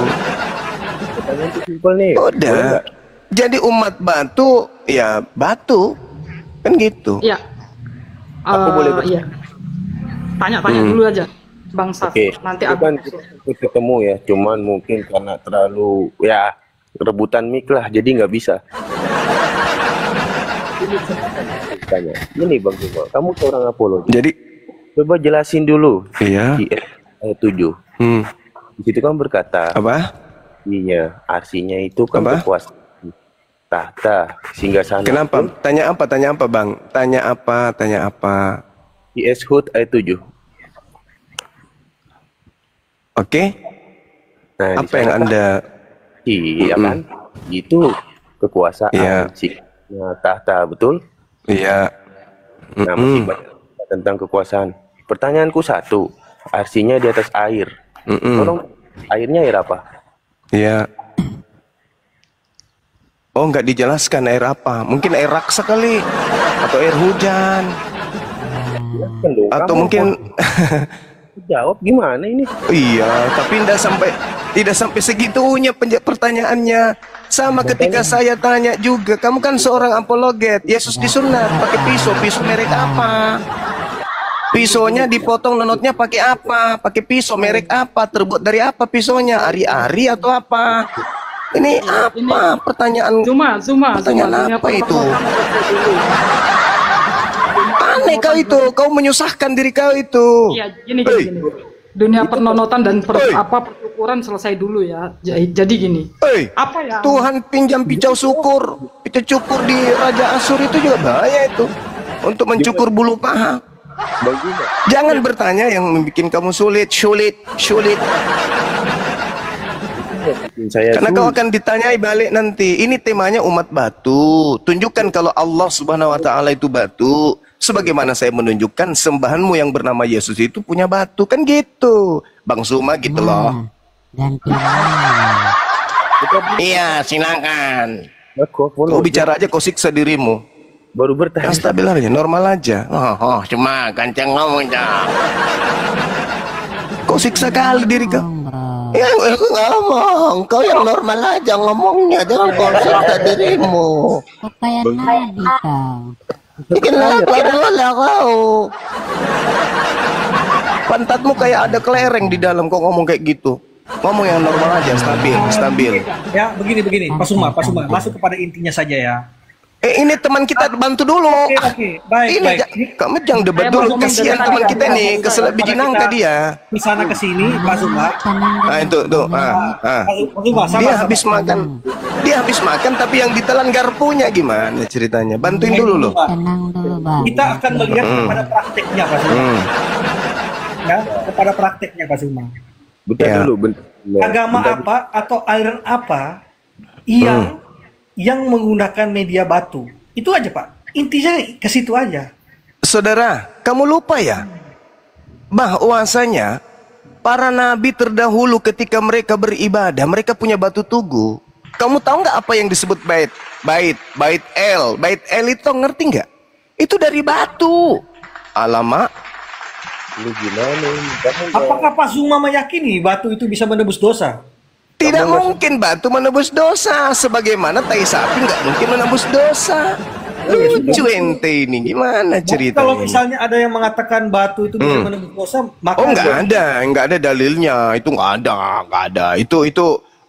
Udah. Jadi umat batu ya batu kan gitu. Iya. Aku boleh iya. Tanya-tanya dulu aja Bang Saf. Nanti aku ketemu ya, cuman mungkin karena terlalu ya rebutan mic lah, jadi nggak bisa. Tanya, ini Bang Zuma, kamu seorang apologi. Jadi coba jelasin dulu. Iya. Di ayat 7. Di situ kan berkata apa? Iya, artinya itu kan kekuasaan tahta singgasana. Kenapa? Tanya apa Bang? Tanya apa? Di Hud ayat 7. Oke. Nah, apa yang Anda iya kan? Itu kekuasaan tahta, betul? Iya. Nah, masih banyak tentang kekuasaan. Pertanyaanku satu, artinya di atas air. Tolong, airnya air apa? Iya. Oh, nggak dijelaskan air apa? Mungkin air raksa kali, atau air hujan, atau mungkin jawab gimana ini? Iya, tapi tidak sampai segitunya pertanyaannya. Sama ketika saya tanya juga, kamu kan seorang apologet, Yesus disunat pakai pisau merek apa? Pisaunya dipotong nonotnya pakai apa? Pakai pisau merek apa? Terbuat dari apa pisaunya? Ari-ari atau apa? Ini apa pertanyaan? Pertanyaan apa itu? Aneh kau itu, kau menyusahkan diri kau itu. Iya, gini. Dunia pernonotan dan persyukuran selesai dulu ya. Jadi gini. Apa ya? Tuhan pinjam pisau cukur di Raja Asur itu juga bahaya itu. Untuk mencukur bulu paha. Jangan bertanya yang membuat kamu sulit. Karena kau akan ditanyai balik nanti. Ini temanya umat batu. Tunjukkan kalau Allah Subhanahu wa taala itu batu. Sebagaimana saya menunjukkan sembahanmu yang bernama Yesus itu punya batu, kan gitu. Bang Zuma gitu loh. Dan Iya, silakan. Kau bicara aja, kau siksa dirimu. Baru bertanya. Stabil aja, normal aja. Cuma kenceng ngomong dah. Kau siksa kali diri kau. Ya, aku ngomong. Kau yang normal aja ngomongnya, jangan kau siksa dirimu. Pakaian nabi kau. Kenapa bola kau? Pantatmu kayak ada kelereng di dalam, kau ngomong kayak gitu. Ngomong yang normal aja, stabil. Ya, begini. Pak Suma, masuk kepada intinya saja ya. Ini teman kita bantu dulu. Oke, baik. Kamu jangan debat dulu, kasihan teman kita nih, keselak biji nangka dia. Di sana ke sini, Pak Suma. Itu tuh. Dia habis makan, tapi yang ditelan garpunya gimana ceritanya? Bantuin dulu loh. Kita akan melihat kepada prakteknya, Pak Suma. Ya, kepada prakteknya, Pak Suma. Bentar dulu. Agama apa atau aliran apa yang menggunakan media batu? Itu aja, Pak. Intinya ke situ aja. Saudara, kamu lupa ya bahwasanya para nabi terdahulu ketika mereka beribadah, mereka punya batu tugu. Kamu tahu nggak apa yang disebut bait el itu, ngerti nggak? Itu dari batu. Alamak. Lu gimana? Apakah Pak Suma meyakini batu itu bisa menebus dosa? Tidak mungkin batu menebus dosa, sebagaimana tai sapi nggak mungkin menebus dosa. Lucu ente ini, gimana ceritanya? Kalau misalnya ada yang mengatakan batu itu bisa menebus dosa, maka nggak ada dalilnya. Itu nggak ada. Itu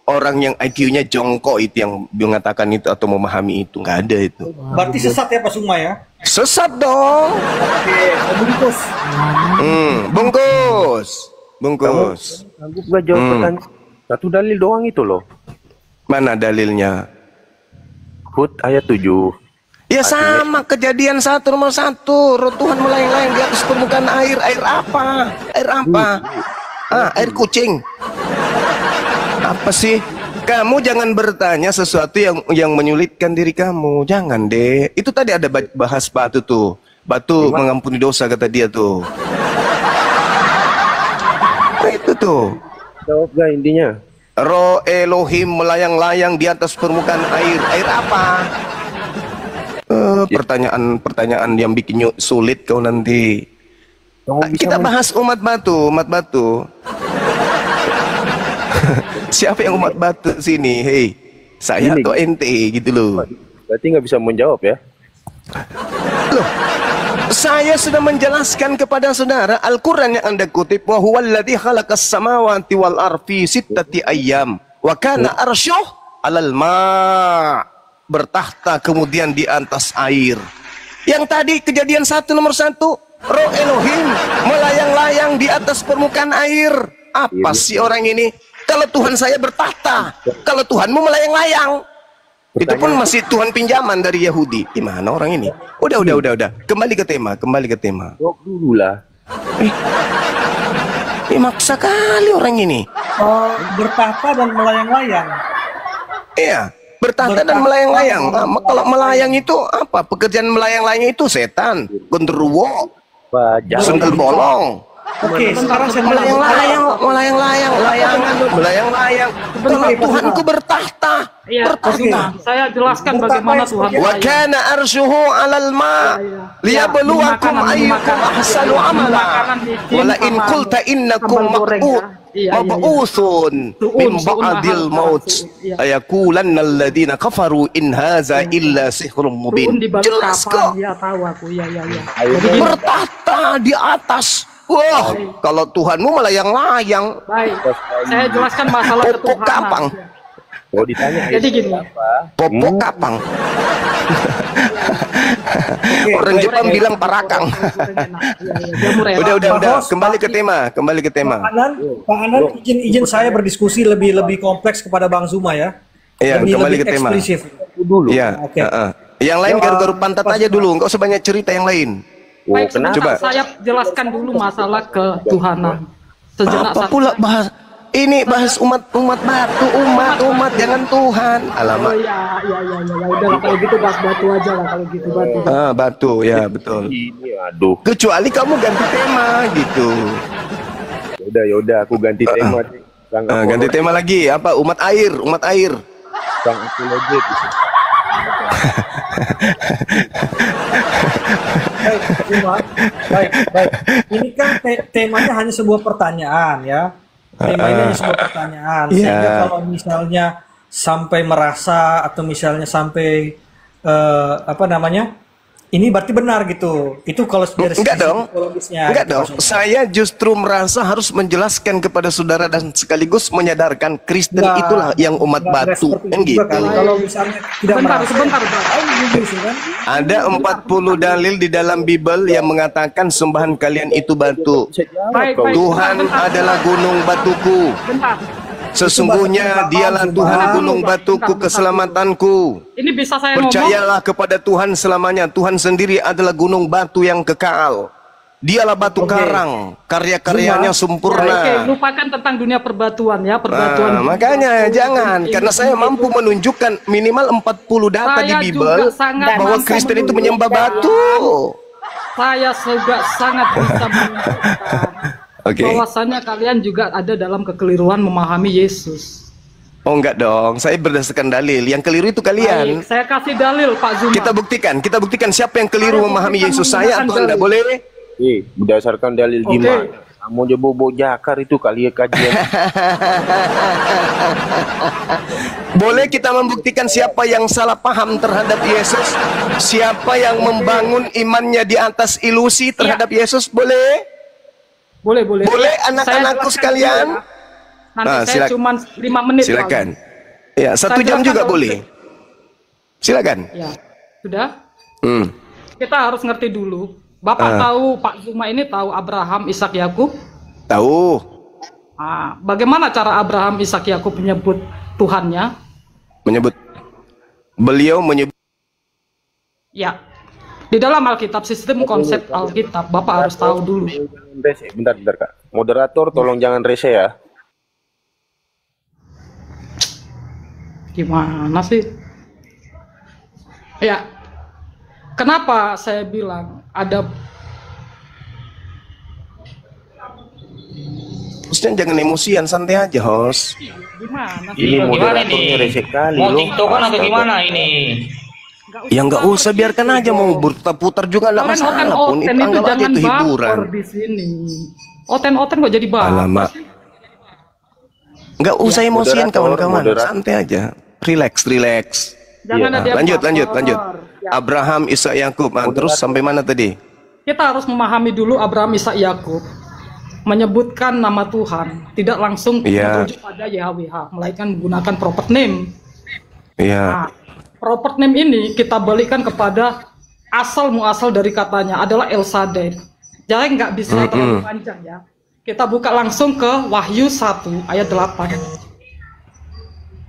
orang yang IQ-nya jongkok itu yang mengatakan itu atau memahami itu, nggak ada itu. Berarti sesat ya Pak Suma ya? Sesat dong. Oke, bungkus. Aku nggak jawab pertanyaan. Satu dalil doang itu loh. Mana dalilnya? Hud ayat 7. Ya sama, Kejadian 1 nomor 1. Roh Tuhan melayang-layang di atas permukaan air. Air apa? Air kucing. Apa sih? Kamu jangan bertanya sesuatu yang menyulitkan diri kamu. Jangan deh. Itu tadi ada bahas batu tuh. Batu mengampuni dosa kata dia tuh. Itu tuh. Jawab gak intinya? Roh Elohim melayang-layang di atas permukaan air. Air apa? Pertanyaan yang bikin sulit kau nanti. Kita bahas umat batu. Siapa yang umat batu sini? Hei, saya atau ente gitu loh. Berarti nggak bisa menjawab ya? Loh, saya sudah menjelaskan kepada saudara Al-Quran yang anda kutip, wa huwallazi khalaqas samawati wal ardi sittati ayyam wa kana arsyuh 'alal ma', bertahta kemudian di atas air. Yang tadi Kejadian 1 nomor 1, Roh Elohim melayang-layang di atas permukaan air. Apa sih orang ini? Kalau Tuhan saya bertahta, kalau Tuhanmu melayang-layang. Itu pun masih Tuhan pinjaman dari Yahudi. Gimana orang ini? Udah. Kembali ke tema. Jawab dulu lah. Maksa kali orang ini. Bertahta dan melayang-layang. Iya, bertahta dan melayang-layang. Kalau melayang itu apa? Pekerjaan melayang-layang itu setan, genderuwo, sendal bolong. Oke, sekarang saya melayang-layang. Kalau Tuhanku bertahta. Iya, saya jelaskan bagaimana Tuhan. Wa kana arshuhu 'alal ma' liyabluwakum ayyukum ahsanu amala. Wa la in qulta innakum mab'utsun min ba'dil maut ayaqulanna alladziina kafaru in hadza illa sihrun mubin. Jelas kok. Ya tahu aku. Ya. Bertahta di atas. Wah, kalau Tuhanmu melayang-layang. Baik, saya jelaskan masalah Popok kapang. Oh, ditanya. Jadi gini. Popok kapang. Orang Jepang bilang parakang. Udah. Kembali ke tema. Pak Anan, izin saya berdiskusi lebih kompleks kepada Bang Zuma ya. Iya, kembali ke tema. Dulu. Iya. Yang lain garuk-garuk pantat aja dulu, enggak usah banyak cerita yang lain. Baik, coba saya jelaskan dulu masalah ketuhanan. Apa pula bahas umat batu, umat jangan Tuhan. Alamak. Ya. Udah kalau gitu bahas batu aja lah kalau gitu batu. Batu ya betul. Ini aduh. Kecuali kamu ganti tema gitu. Yaudah, aku ganti tema. Ganti tema lagi. Apa? Umat air. Umat air. Sang apologet. Baik. Ini kan temanya hanya sebuah pertanyaan ya. Temanya hanya sebuah pertanyaan. Sehingga kalau misalnya sampai merasa atau misalnya sampai ini berarti benar gitu. Itu kalau dari enggak dong. Enggak gitu, dong. Saya justru merasa harus menjelaskan kepada saudara dan sekaligus menyadarkan Kristen itulah yang umat batu. Kan gitu. Kalau misalnya tidak sebentar. Ada 40 dalil di dalam Bible yang mengatakan sembahan kalian itu batu. Tuhan adalah gunung batuku. Sesungguhnya dialah Tuhan gunung batuku keselamatanku. Ini bisa saya ngomong? Percayalah kepada Tuhan selamanya. Tuhan sendiri adalah gunung batu yang kekal. Dialah batu karang, karya-karyanya sempurna. Lupakan tentang dunia perbatuan ya, perbatuan. Makanya jangan, karena saya mampu menunjukkan minimal 40 data di Bible bahwa Kristen itu menyembah batu. Saya juga sangat bisa menunjukkan bahwasannya kalian juga ada dalam kekeliruan memahami Yesus. Oh enggak dong, saya berdasarkan dalil. Yang keliru itu kalian. Baik, saya kasih dalil Pak Zuma. Kita buktikan siapa yang keliru memahami Yesus, saya atau Anda, boleh? Berdasarkan dalil gimana? Kamu aja bobo jakar itu kali ya kajian. Boleh kita membuktikan siapa yang salah paham terhadap Yesus? Siapa yang membangun imannya di atas ilusi terhadap Yesus? Boleh? Boleh. Boleh anak-anakku sekalian? Nanti saya cuma 5 menit. Silakan. Ya, 1 jam juga boleh. Silakan. Ya, sudah. Kita harus ngerti dulu. Bapak tahu, Pak Zuma ini tahu Abraham, Ishak, Yakub? Tahu. Bagaimana cara Abraham, Ishak, Yakub menyebut Tuhannya? Beliau menyebut. Ya. Di dalam Alkitab, sistem konsep Alkitab, Bapak harus tahu dulu. Bentar Kak. Moderator tolong jangan rese ya. Gimana sih? Ya. Kenapa saya bilang ada Hostnya jangan emosian, santai aja, host. Gimana sih? Ini moderatornya rese kali loh. Mau TikTokan atau gimana ini? Ya nggak usah, biarkan aja, mau berputar juga nggak masalah pun. Itu anggap aja itu hiburan. Di sini. Oten-oten kok jadi baper. Nggak usah emosian kawan-kawan, santai aja, relax. Lanjut. Abraham, Ishak, Yakub. Terus sampai mana tadi? Kita harus memahami dulu Abraham, Ishak, Yakub menyebutkan nama Tuhan tidak langsung merujuk pada YHWH, melainkan menggunakan proper name. Proper name ini kita balikkan kepada asal muasal dari katanya adalah El Shaddai. Jadi nggak bisa terlalu panjang ya. Kita buka langsung ke Wahyu 1 ayat 8.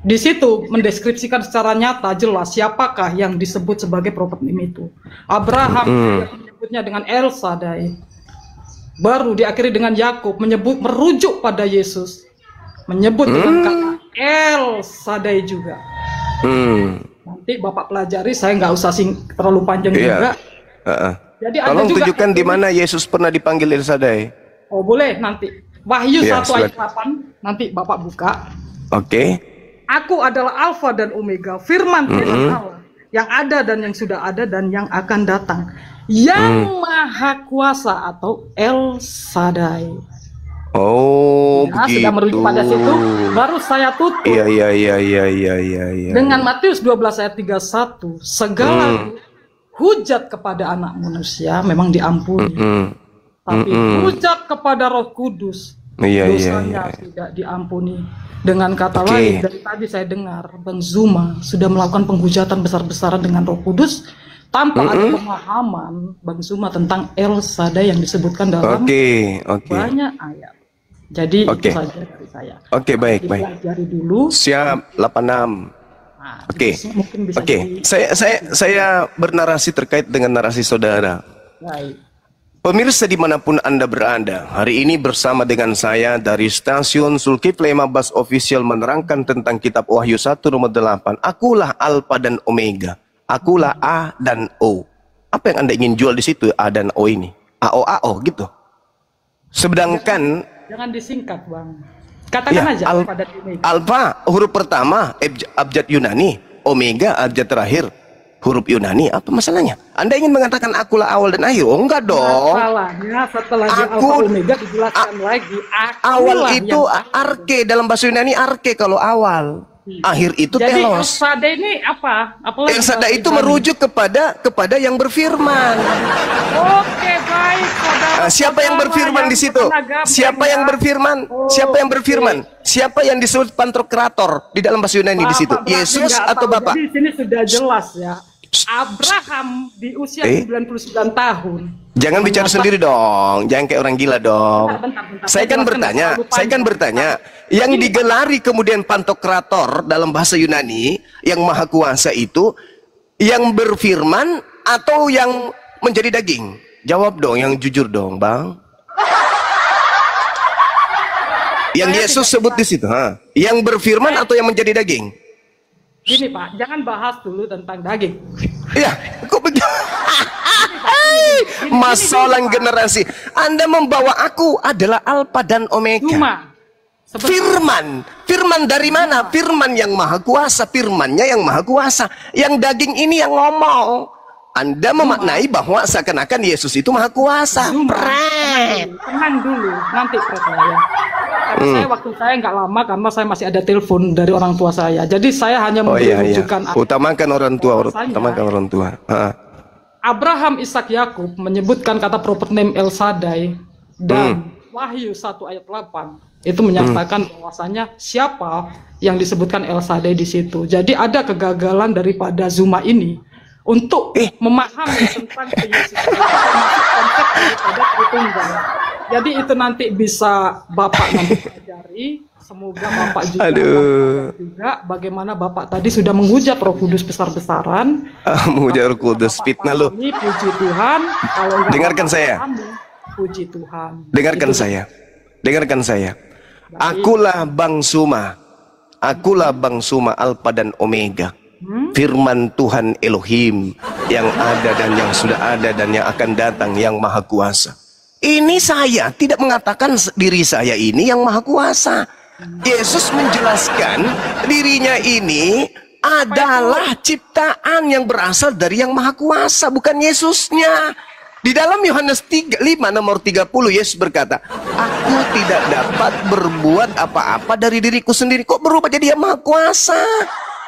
Di situ mendeskripsikan secara nyata jelas siapakah yang disebut sebagai proper name itu. Abraham menyebutnya dengan El Shaddai. Baru diakhiri dengan Yakub merujuk pada Yesus. Menyebut dengan kata El Shaddai juga. Nanti Bapak pelajari, saya nggak usah terlalu panjang juga. Jadi tolong tunjukkan di mana Yesus pernah dipanggil El Shaddai. Oh boleh nanti. Wahyu 1 ayat 8 nanti Bapak buka. Aku adalah Alfa dan Omega, firman Tuhan Allah yang ada dan yang sudah ada dan yang akan datang, yang Maha Kuasa atau El Shaddai. Begitu. Sudah merujuk pada situ, baru saya tutup. Iya. Dengan Matius 12 ayat 31, segala hujat kepada anak manusia memang diampuni. Tapi hujat kepada Roh Kudus dosanya tidak diampuni. Dengan kata lain, dari tadi saya dengar Bang Zuma sudah melakukan penghujatan besar-besaran dengan Roh Kudus tanpa ada pemahaman Bang Zuma tentang El Shaddai yang disebutkan dalam banyak ayat. Jadi itu saja dari saya. Baik. Dipelajari dulu. Siap, 86. Saya bernarasi terkait dengan narasi saudara. Baik. Pemirsa dimanapun Anda berada, hari ini bersama dengan saya dari stasiun Zulkifli Mabas Official menerangkan tentang kitab Wahyu 1 nomor 8. Akulah Alfa dan Omega. Akulah A dan O. Apa yang Anda ingin jual di situ A dan O ini? AO gitu. Sedangkan jangan disingkat, Bang. Katakan Ya, aja alfa dan omega. Alfa huruf pertama abjad Yunani, omega abjad terakhir huruf Yunani. Apa masalahnya? Anda ingin mengatakan akulah awal dan akhir? Oh enggak dong. Masalahnya setelah di Aku alfa omega dijelaskan lagi. awal Akulah itu yang arke, dalam bahasa Yunani arke kalau awal. Akhir itu Jadi El telos. Shaddai ini apa? Apalagi El Shaddai itu bahasa merujuk kepada yang berfirman. Oke, baik, saudara. Siapa yang berfirman di situ? Siapa yang berfirman? Siapa yang berfirman? Siapa yang disebut Pantokrator di dalam bahasa Yunani di situ? Bapak berarti Yesus nggak atau tahu. Bapak? Jadi di sini sudah jelas ya. Abraham di usia 99 tahun. Jangan bicara sendiri dong, jangan kayak orang gila dong. Bentar. Saya kan bertanya, yang digelari kemudian Pantokrator dalam bahasa Yunani, yang maha kuasa itu, yang berfirman atau yang menjadi daging? Jawab dong, yang jujur dong, Bang. Yang Yesus sebut di situ, yang berfirman atau yang menjadi daging? Gini Pak, jangan bahas dulu tentang daging. Iya, kok begitu? Masalah generasi. Anda membawa aku adalah Alfa dan Omega. Cuma Firman dari mana? Firman yang maha kuasa, firmannya yang maha kuasa. Yang daging ini yang ngomong. Anda memaknai bahwa seakan-akan Yesus itu maha kuasa. Tenang dulu, nanti percaya. Karena saya waktu saya nggak lama karena saya masih ada telepon dari orang tua saya. Jadi saya hanya menunjukkan. Utamakan orang tua, utamakan orang tua. Abraham, Ishak, Yakub menyebutkan kata proper name El Shaddai dan Wahyu 1 ayat 8 itu menyatakan bahwasanya siapa yang disebutkan El Shaddai di situ. Jadi ada kegagalan daripada Zuma ini untuk memahami tentang Yesus termasuk konsep daripada Tritunggal. Jadi itu nanti bisa Bapak nanti pelajari. Semoga Bapak juga bagaimana Bapak tadi sudah menghujat Roh Kudus besar-besaran. Menghujat Roh Kudus, fitnah lu. Puji Tuhan. Kalau dengarkan saya. Puji Tuhan. Dengarkan saya. Dengarkan saya. Akulah Bang Suma. Akulah Bang Suma, Alfa dan Omega. Firman Tuhan Elohim yang ada dan yang sudah ada dan yang akan datang, yang maha kuasa. Ini saya tidak mengatakan diri saya ini yang maha kuasa. Yesus menjelaskan dirinya ini adalah ciptaan yang berasal dari yang maha kuasa, bukan Yesusnya. Di dalam Yohanes 5 nomor 30 Yesus berkata, aku tidak dapat berbuat apa-apa dari diriku sendiri. Kok berubah jadi yang maha kuasa?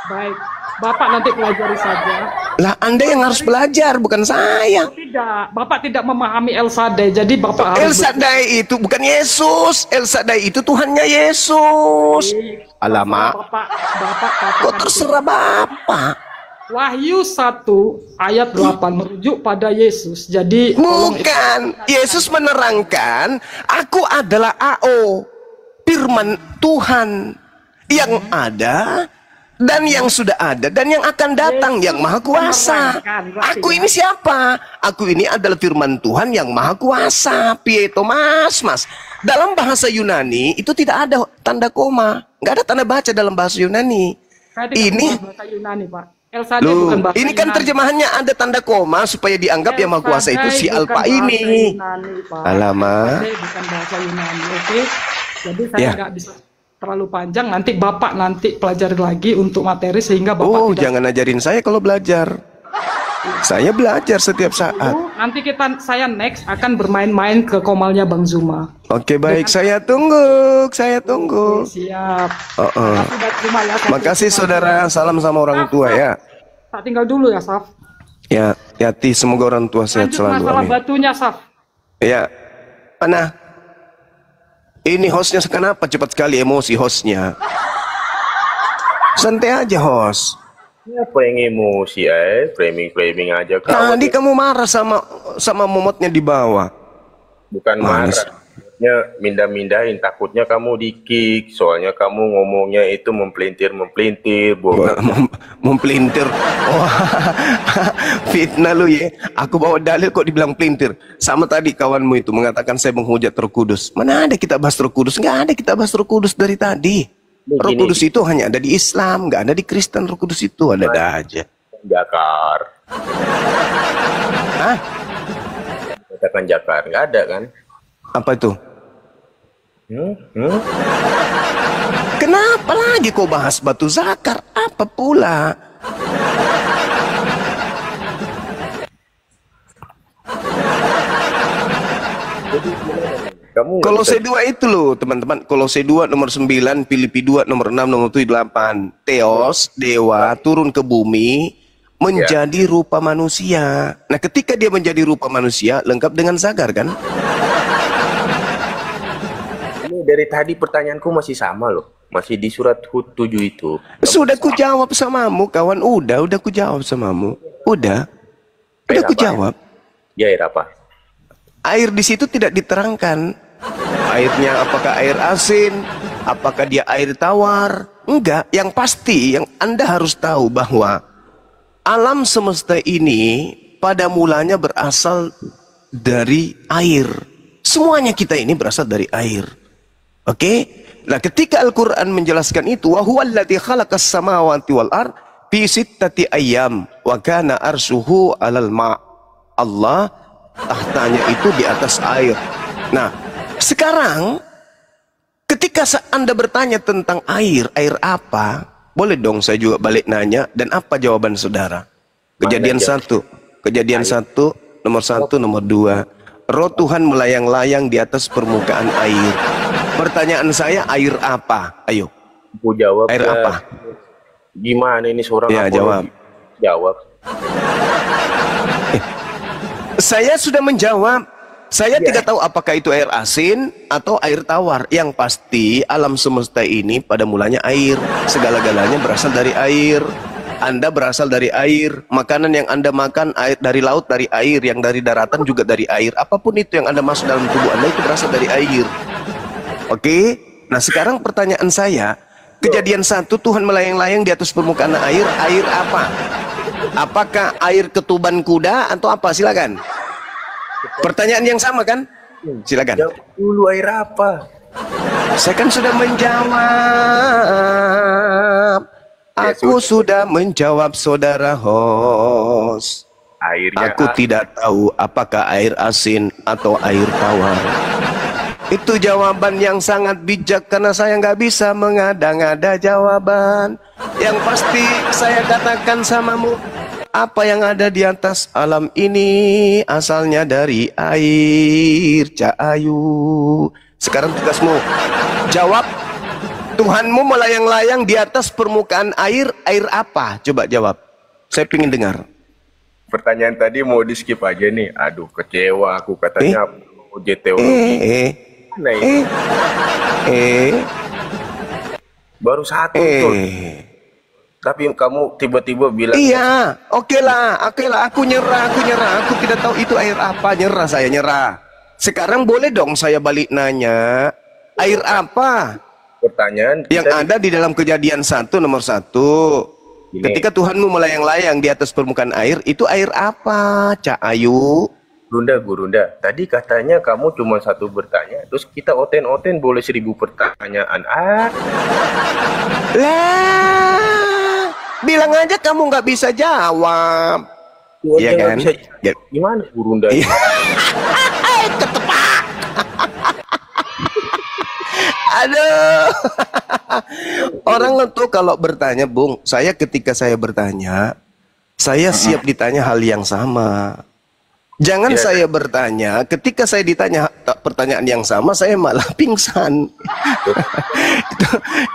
Baik, Bapak nanti pelajari saja. Lah Anda yang harus belajar, bukan saya. Tidak, Bapak tidak memahami El Shaddai. Jadi Bapak El Shaddai itu bukan Yesus. El Shaddai itu Tuhannya Yesus. Alamak. Bapak kok terserah Bapak. Wahyu 1 ayat 8 merujuk pada Yesus. Jadi bukan. Yesus menerangkan, aku adalah AO, firman Tuhan yang ada dan yang sudah ada dan yang akan datang, yang maha kuasa. Aku ini siapa? Aku ini adalah firman Tuhan yang maha kuasa. Pieto mas. Dalam bahasa Yunani itu tidak ada tanda koma, nggak ada tanda baca dalam bahasa Yunani. Ini bahasa Yunani, Pak. El Shaddai bukan bahasa ini kan Yunani. Terjemahannya ada tanda koma supaya dianggap yang maha kuasa itu si Alfa ini. Alamak. Bukan bahasa Yunani, oke? Jadi saya nggak bisa terlalu panjang, nanti Bapak nanti pelajari lagi untuk materi sehingga Bapak jangan ajarin saya kalau belajar. Saya belajar setiap saat. Nanti saya next akan bermain-main ke komalnya Bang Zuma. Oke, baik, saya tunggu. Oke, siap. Makasih saudara, salam sama orang tua ya. Tak tinggal dulu ya, Saf. Ya, hati, semoga orang tua sehat selalu. Masalah batunya, Saf. Ya, mana? Ini hostnya kenapa cepat sekali emosi hostnya? Santai aja host. Apa yang emosi framing aja. Tadi kamu marah sama momotnya di bawah. Bukan marah. Mindah-mindahin, takutnya kamu di-kick. Soalnya kamu ngomongnya itu mempelintir. Mempelintir. Wah, fitnah lu ya. Aku bawa dalil kok dibilang pelintir. Sama tadi kawanmu itu mengatakan saya menghujat Roh Kudus. Mana ada kita bahas Roh Kudus? Nggak ada kita bahas Roh Kudus dari tadi. Roh Kudus itu hanya ada di Islam, nggak ada di Kristen. Roh Kudus itu ada aja. Jakar. Hah? Katakan jakar, nggak ada kan? Apa itu? Kenapa lagi kau bahas batu zakar? Apa pula? Kolose 2 itu loh teman-teman. Kolose 2 nomor 9, Filipi 2 nomor 6, nomor 8. Theos, dewa, turun ke bumi menjadi rupa manusia. Nah ketika dia menjadi rupa manusia, lengkap dengan zakar kan? Ini dari tadi pertanyaanku masih sama loh. Masih di surat Hud 7 itu. Sudah ku jawab samamu kawan. Udah ku jawab samamu. Udah ku jawab. Ya air apa? Air di situ tidak diterangkan. Airnya apakah air asin? Apakah dia air tawar? Enggak. Yang pasti yang Anda harus tahu bahwa alam semesta ini pada mulanya berasal dari air. Semuanya kita ini berasal dari air. Oke? Nah, ketika Al-Qur'an menjelaskan itu, wa huwallazi khalaqas samawati wal ard fi sittati ayyam wa kana arshuhu 'alal ma'. Allah tahtanya itu di atas air. Nah, sekarang ketika Anda bertanya tentang air, air apa? Boleh dong saya juga balik nanya, dan apa jawaban saudara? Kejadian 1, kejadian 1, nomor 1, nomor 2. Roh Tuhan melayang-layang di atas permukaan air. Pertanyaan saya, air apa? Ayo. Aku jawab. Air apa? Gimana ini seorang ya, jawab. Jawab. Saya sudah menjawab. Saya tidak tahu apakah itu air asin atau air tawar. Yang pasti alam semesta ini pada mulanya air. Segala-galanya berasal dari air. Anda berasal dari air. Makanan yang Anda makan air dari laut, dari air. Yang dari daratan juga dari air. Apapun itu yang Anda masuk dalam tubuh Anda itu berasal dari air. Oke? Nah sekarang pertanyaan saya, kejadian 1 Tuhan melayang-layang di atas permukaan air. Air apa? Apakah air ketuban kuda atau apa? Silakan. Pertanyaan yang sama kan? Silakan. Jawab dulu, air apa? Saya kan sudah menjawab. Aku sudah menjawab saudara host. Airnya aku tidak tahu apakah air asin atau air tawar. Itu jawaban yang sangat bijak karena saya nggak bisa mengada-ngada jawaban. Yang pasti saya katakan samamu, apa yang ada di atas alam ini asalnya dari air, Cak Ayu. Sekarang tugasmu, jawab. Tuhanmu melayang-layang di atas permukaan air, air apa? Coba jawab. Saya ingin dengar. Pertanyaan tadi mau di skip aja nih. Aduh, kecewa aku katanya uji teologi. Baru satu tuh. Tapi kamu tiba-tiba bilang iya, oke lah, aku nyerah, aku tidak tahu itu air apa, nyerah, saya nyerah. Sekarang boleh dong saya balik nanya, air apa? Pertanyaan yang ada di dalam kejadian 1 nomor 1. Ketika Tuhanmu melayang-layang di atas permukaan air, itu air apa, Cak Ayu? Gurunda, tadi katanya kamu cuma satu bertanya, terus kita oten-oten boleh 1000 pertanyaan. Lah, bilang aja kamu nggak bisa jawab. Iya kan? Bisa, gimana Gurunda? Ketepak. Aduh. Orang itu kalau bertanya, Bung, ketika saya bertanya, saya siap ditanya hal yang sama. Jangan saya bertanya, ketika saya ditanya pertanyaan yang sama, saya malah pingsan.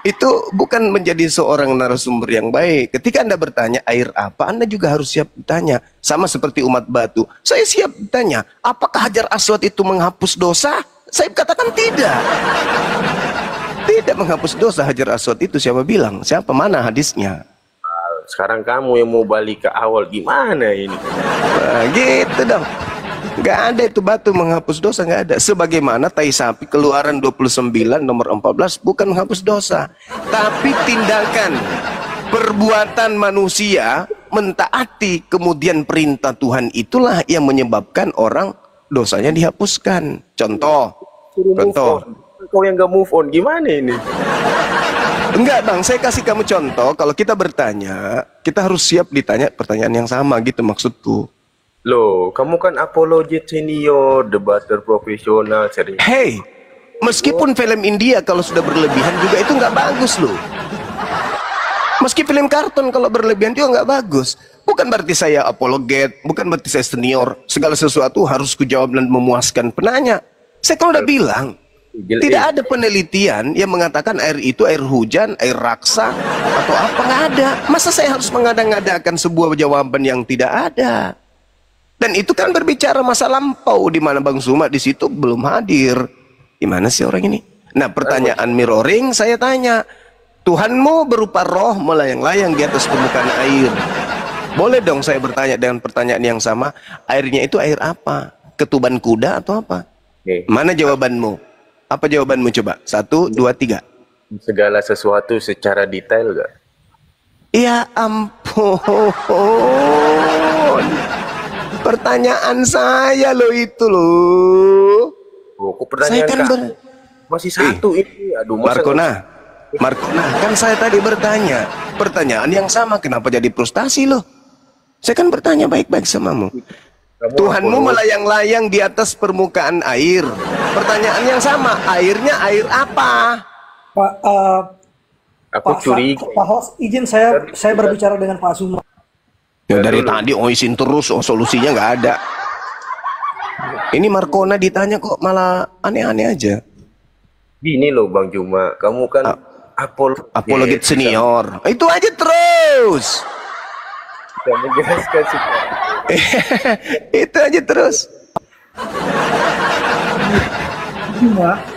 itu bukan menjadi seorang narasumber yang baik. Ketika Anda bertanya air apa, Anda juga harus siap ditanya. Sama seperti umat batu. Saya siap ditanya, apakah Hajar Aswad itu menghapus dosa? Saya katakan tidak. Tidak menghapus dosa Hajar Aswad itu. Siapa bilang? Siapa? Mana hadisnya? Sekarang kamu yang mau balik ke awal, gimana ini? Nah, gitu dong. Nggak ada itu batu menghapus dosa, nggak ada. Sebagaimana tai sapi Keluaran 29 nomor 14 bukan menghapus dosa, tapi tindakan perbuatan manusia mentaati kemudian perintah Tuhan itulah yang menyebabkan orang dosanya dihapuskan. Contoh. Kau yang gak move on, gimana ini? Enggak bang, saya kasih kamu contoh. Kalau kita bertanya, kita harus siap ditanya pertanyaan yang sama, gitu maksudku. Loh, kamu kan apologet senior, debater profesional, serius. Hey, meskipun film India kalau sudah berlebihan juga itu nggak bagus loh. Meski film kartun kalau berlebihan juga nggak bagus. Bukan berarti saya apologet, bukan berarti saya senior. Segala sesuatu harus kujawab dan memuaskan penanya. Saya kalau udah bilang, tidak ada penelitian yang mengatakan air itu air hujan, air raksa, atau apa, nggak ada. Masa saya harus mengada-ngadakan sebuah jawaban yang tidak ada? Dan itu kan berbicara masa lampau, di mana Bang Suma di situ belum hadir. Di mana sih orang ini? Nah, pertanyaan mirroring saya tanya. Tuhanmu berupa roh melayang-layang di atas permukaan air. Boleh dong saya bertanya dengan pertanyaan yang sama. Airnya itu air apa? Ketuban kuda atau apa? Mana jawabanmu? Apa jawabanmu coba? 1, 2, 3. Segala sesuatu secara detail gak? Ya ampun. Pertanyaan saya loh itu loh. Oh, kok pertanyaan saya kan masih satu ini. Aduh, Markona, kan saya tadi bertanya pertanyaan yang sama, kenapa jadi frustasi loh? Saya kan bertanya baik-baik samamu. Tuhanmu melayang-layang di atas permukaan air. Pertanyaan yang sama, airnya air apa? Pak, aku curiga. Pak host, izin saya berbicara dengan Pak Suma. Ya dari tadi izin terus, solusinya nggak ada. Ini Markona ditanya kok malah aneh-aneh aja. Gini loh Bang Juma, kamu kan apologet senior. Itu aja terus. Kamu jelaskan sih. Itu aja terus.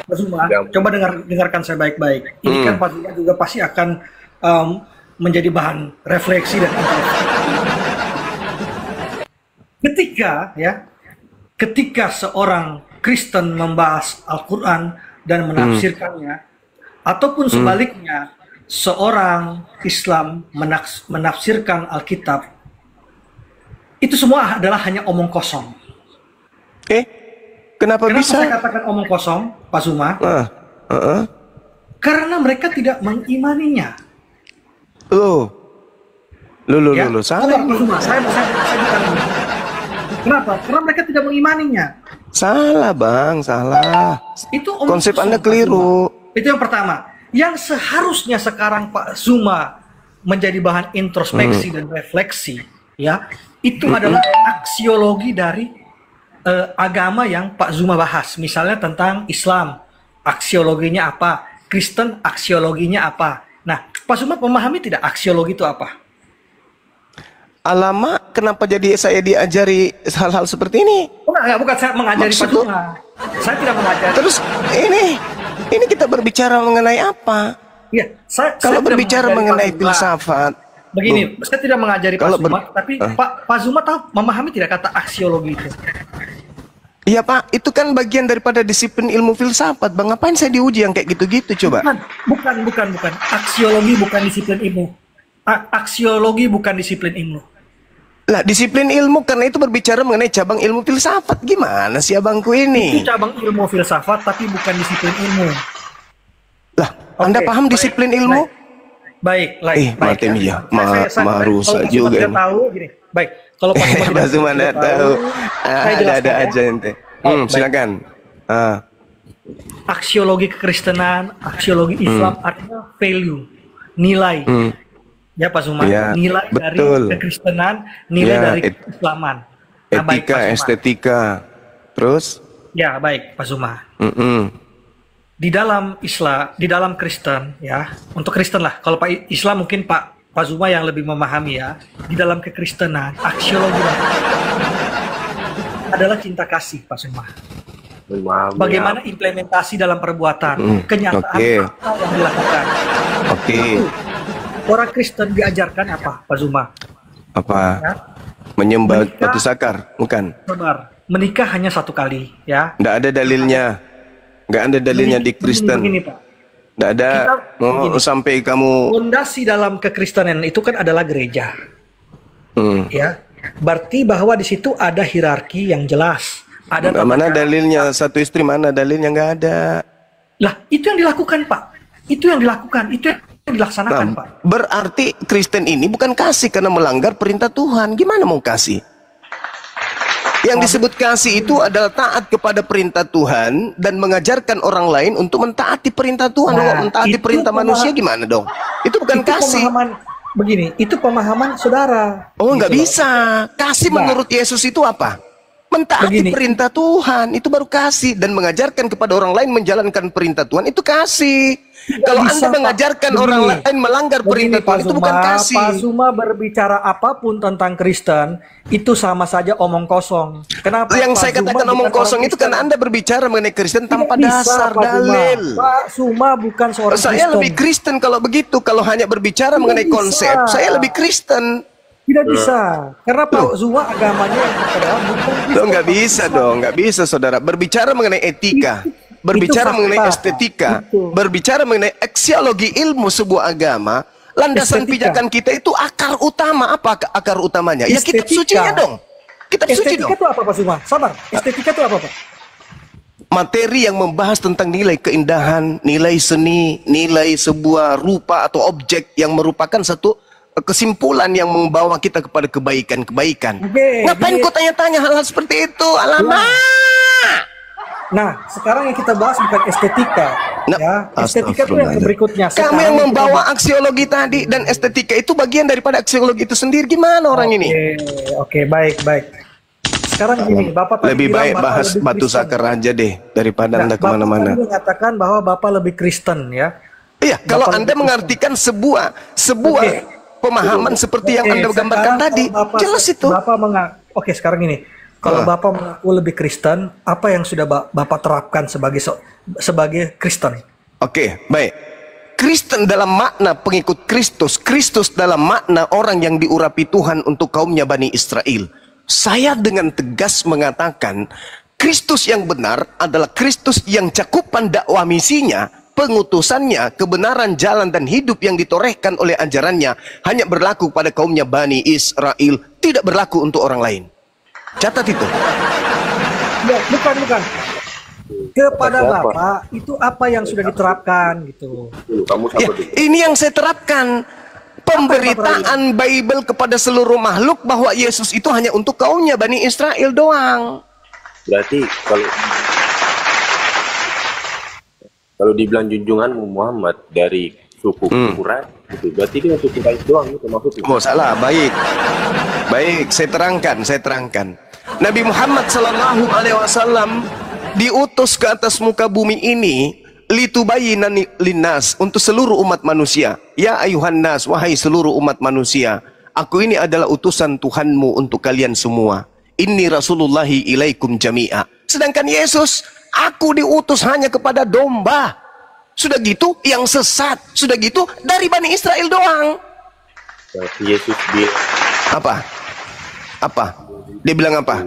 Pak Suma, coba dengarkan saya baik-baik. Ini kan Pak Suma juga pasti akan menjadi bahan refleksi dan ketika seorang Kristen membahas Al-Quran dan menafsirkannya, ataupun sebaliknya seorang Islam menafsirkan Alkitab, itu semua adalah hanya omong kosong. Kenapa bisa? Saya katakan omong kosong, Pak Suma? Karena mereka tidak mengimaninya. Salah. Pak Suma, saya bukan. Kenapa? Karena mereka tidak mengimaninya. Salah Bang, salah. Itu konsep Anda keliru. Itu yang pertama. Yang seharusnya sekarang Pak Suma menjadi bahan introspeksi dan refleksi, ya, itu adalah aksiologi dari agama yang Pak Zuma bahas. Misalnya tentang Islam, aksiologinya apa? Kristen, aksiologinya apa? Nah, Pak Zuma memahami tidak aksiologi itu apa? Alamak, kenapa jadi saya diajari hal-hal seperti ini? Bukan saya mengajari Pak Zuma. Saya tidak mengajari. Terus ini kita berbicara mengenai apa? Iya, kalau berbicara mengenai filsafat. Begini, saya tidak mengajari Pak Zuma, tapi Pak Zuma tahu memahami tidak kata aksiologi itu? Iya Pak, itu kan bagian daripada disiplin ilmu filsafat. Bang, ngapain saya diuji yang kayak gitu-gitu coba? Bukan. Aksiologi bukan disiplin ilmu. Aksiologi bukan disiplin ilmu. Lah, disiplin ilmu karena itu berbicara mengenai cabang ilmu filsafat. Gimana sih abangku ini? Itu cabang ilmu filsafat tapi bukan disiplin ilmu. Lah, Anda paham disiplin ilmu? Baik. Matemia, marusa juga. Saya tahu gini. Baik, kalau Pak Zuma tidak tahu. Ada aja ente. Silakan. Aksiologi kekristenan, aksiologi Islam artinya value, nilai. Ya Pak Zuma, nilai dari kekristenan, nilai dari keislaman. Etika, estetika. Terus? Ya, baik Pak Zuma. Di dalam Islam, di dalam Kristen, ya, untuk Kristen lah. Kalau Pak Islam mungkin Pak Zuma yang lebih memahami ya. Di dalam kekristenan, aksiologi adalah cinta kasih, Pak Zuma. Bagaimana implementasi dalam perbuatan, kenyataan apa yang dilakukan. Orang Kristen diajarkan apa, Pak Zuma? Apa? Ya? Menyembah batu sakar, bukan? Sabar. Menikah hanya satu kali, ya. Nggak ada dalilnya. Nggak ada dalilnya di Kristen. Begini, Pak. Nggak ada. Sampai kamu. Fondasi dalam kekristenan itu kan adalah gereja. Ya. Berarti bahwa di situ ada hierarki yang jelas. Ada mana dalilnya? Satu istri mana dalilnya? Nggak ada. Lah, itu yang dilakukan, Pak. Itu yang dilakukan. Itu yang dilaksanakan, Pak. Berarti Kristen ini bukan kasih karena melanggar perintah Tuhan. Gimana mau kasih? Yang disebut kasih itu adalah taat kepada perintah Tuhan dan mengajarkan orang lain untuk mentaati perintah Tuhan. Kalau mentaati perintah manusia gimana dong? Itu bukan kasih. Begini, itu pemahaman saudara. Oh, nggak bisa. Kasih menurut Yesus itu apa? Mentaati perintah Tuhan, itu baru kasih. Dan mengajarkan kepada orang lain menjalankan perintah Tuhan, itu kasih. Kalau Anda mengajarkan orang lain melanggar perintah Tuhan, itu bukan kasih. Pak Zuma berbicara apapun tentang Kristen, itu sama saja omong kosong. Kenapa? Yang saya katakan omong kosong itu karena Anda berbicara mengenai Kristen tanpa dasar dalil. Pak Zuma bukan seorang Kristen. Saya lebih Kristen kalau begitu. Kalau hanya berbicara mengenai konsep, saya lebih Kristen. Tidak bisa, karena Pak Zuma agamanya yang adalah bukan Kristen. Nggak bisa dong, nggak bisa saudara. Berbicara mengenai etika, berbicara mengenai estetika, berbicara mengenai aksiologi ilmu sebuah agama, landasan pijakan kita itu akar utama. Apa akar utamanya? Ya kitab sucinya dong. Kitab suci dong. Estetika itu apa Pak Zuma? Sabar, estetika itu apa Pak? Materi yang membahas tentang nilai keindahan, nilai seni, nilai sebuah rupa atau objek yang merupakan satu kesimpulan yang membawa kita kepada kebaikan-kebaikan. Ngapain kau tanya-tanya hal-hal seperti itu? Alamak. Nah, sekarang yang kita bahas bukan estetika. Ya, estetika itu yang berikutnya. Kamu yang membawa aksiologi tadi, dan estetika itu bagian daripada aksiologi itu sendiri. Gimana orang ini? Oke, baik. Sekarang gini, Bapak tadi lebih baik Bapak bahas lebih batu Kristen. sakar aja deh daripada Anda kemana-mana. Bapak mengatakan bahwa Bapak lebih Kristen ya. Iya, kalau Anda mengartikan sebuah pemahaman seperti yang Anda gambarkan tadi, jelas itu. Oke, sekarang ini, kalau Bapak mengaku lebih Kristen, apa yang sudah Bapak terapkan sebagai Kristen? Oke, baik. Kristen dalam makna pengikut Kristus, Kristus dalam makna orang yang diurapi Tuhan untuk kaumnya Bani Israel. Saya dengan tegas mengatakan, Kristus yang benar adalah Kristus yang cakupan dakwah misinya, pengutusannya, kebenaran jalan dan hidup yang ditorehkan oleh ajarannya hanya berlaku pada kaumnya Bani Israel, tidak berlaku untuk orang lain. Catat itu. Ya, bukan. Kepada Bapak itu apa yang sudah diterapkan gitu. Ya, ini yang saya terapkan. Pemberitaan Bible kepada seluruh makhluk bahwa Yesus itu hanya untuk kaumnya Bani Israel doang. Berarti kalau dibilang junjungan Muhammad dari suku Quraisy itu berarti dia suku Quraisy doang itu maksudnya. Oh, salah. Baik, saya terangkan. Nabi Muhammad sallallahu alaihi wasallam diutus ke atas muka bumi ini litubayyana linnas, untuk seluruh umat manusia. Ya ayuhan nas, wahai seluruh umat manusia, aku ini adalah utusan Tuhanmu untuk kalian semua. Inni rasulullahi ilaikum jami'a. Sedangkan Yesus, aku diutus hanya kepada domba. Sudah gitu yang sesat, sudah gitu dari Bani Israel doang. Yesus bilang apa? Dia bilang apa?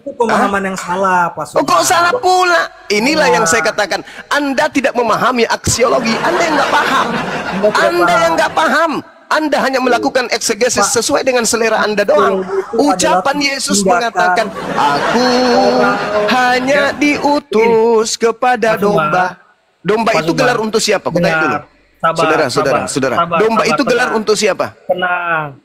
Itu pemahaman yang salah, Pak Zuma. Oh, kok salah pula? Inilah yang saya katakan. Anda tidak memahami aksiologi. Anda yang nggak paham. Anda hanya melakukan eksegesis sesuai dengan selera Anda doang. Ucapan Yesus mengatakan, aku hanya diutus kepada domba. Domba itu gelar untuk siapa? Aku tanya dulu. Saudara. Domba itu gelar untuk siapa? Tenang.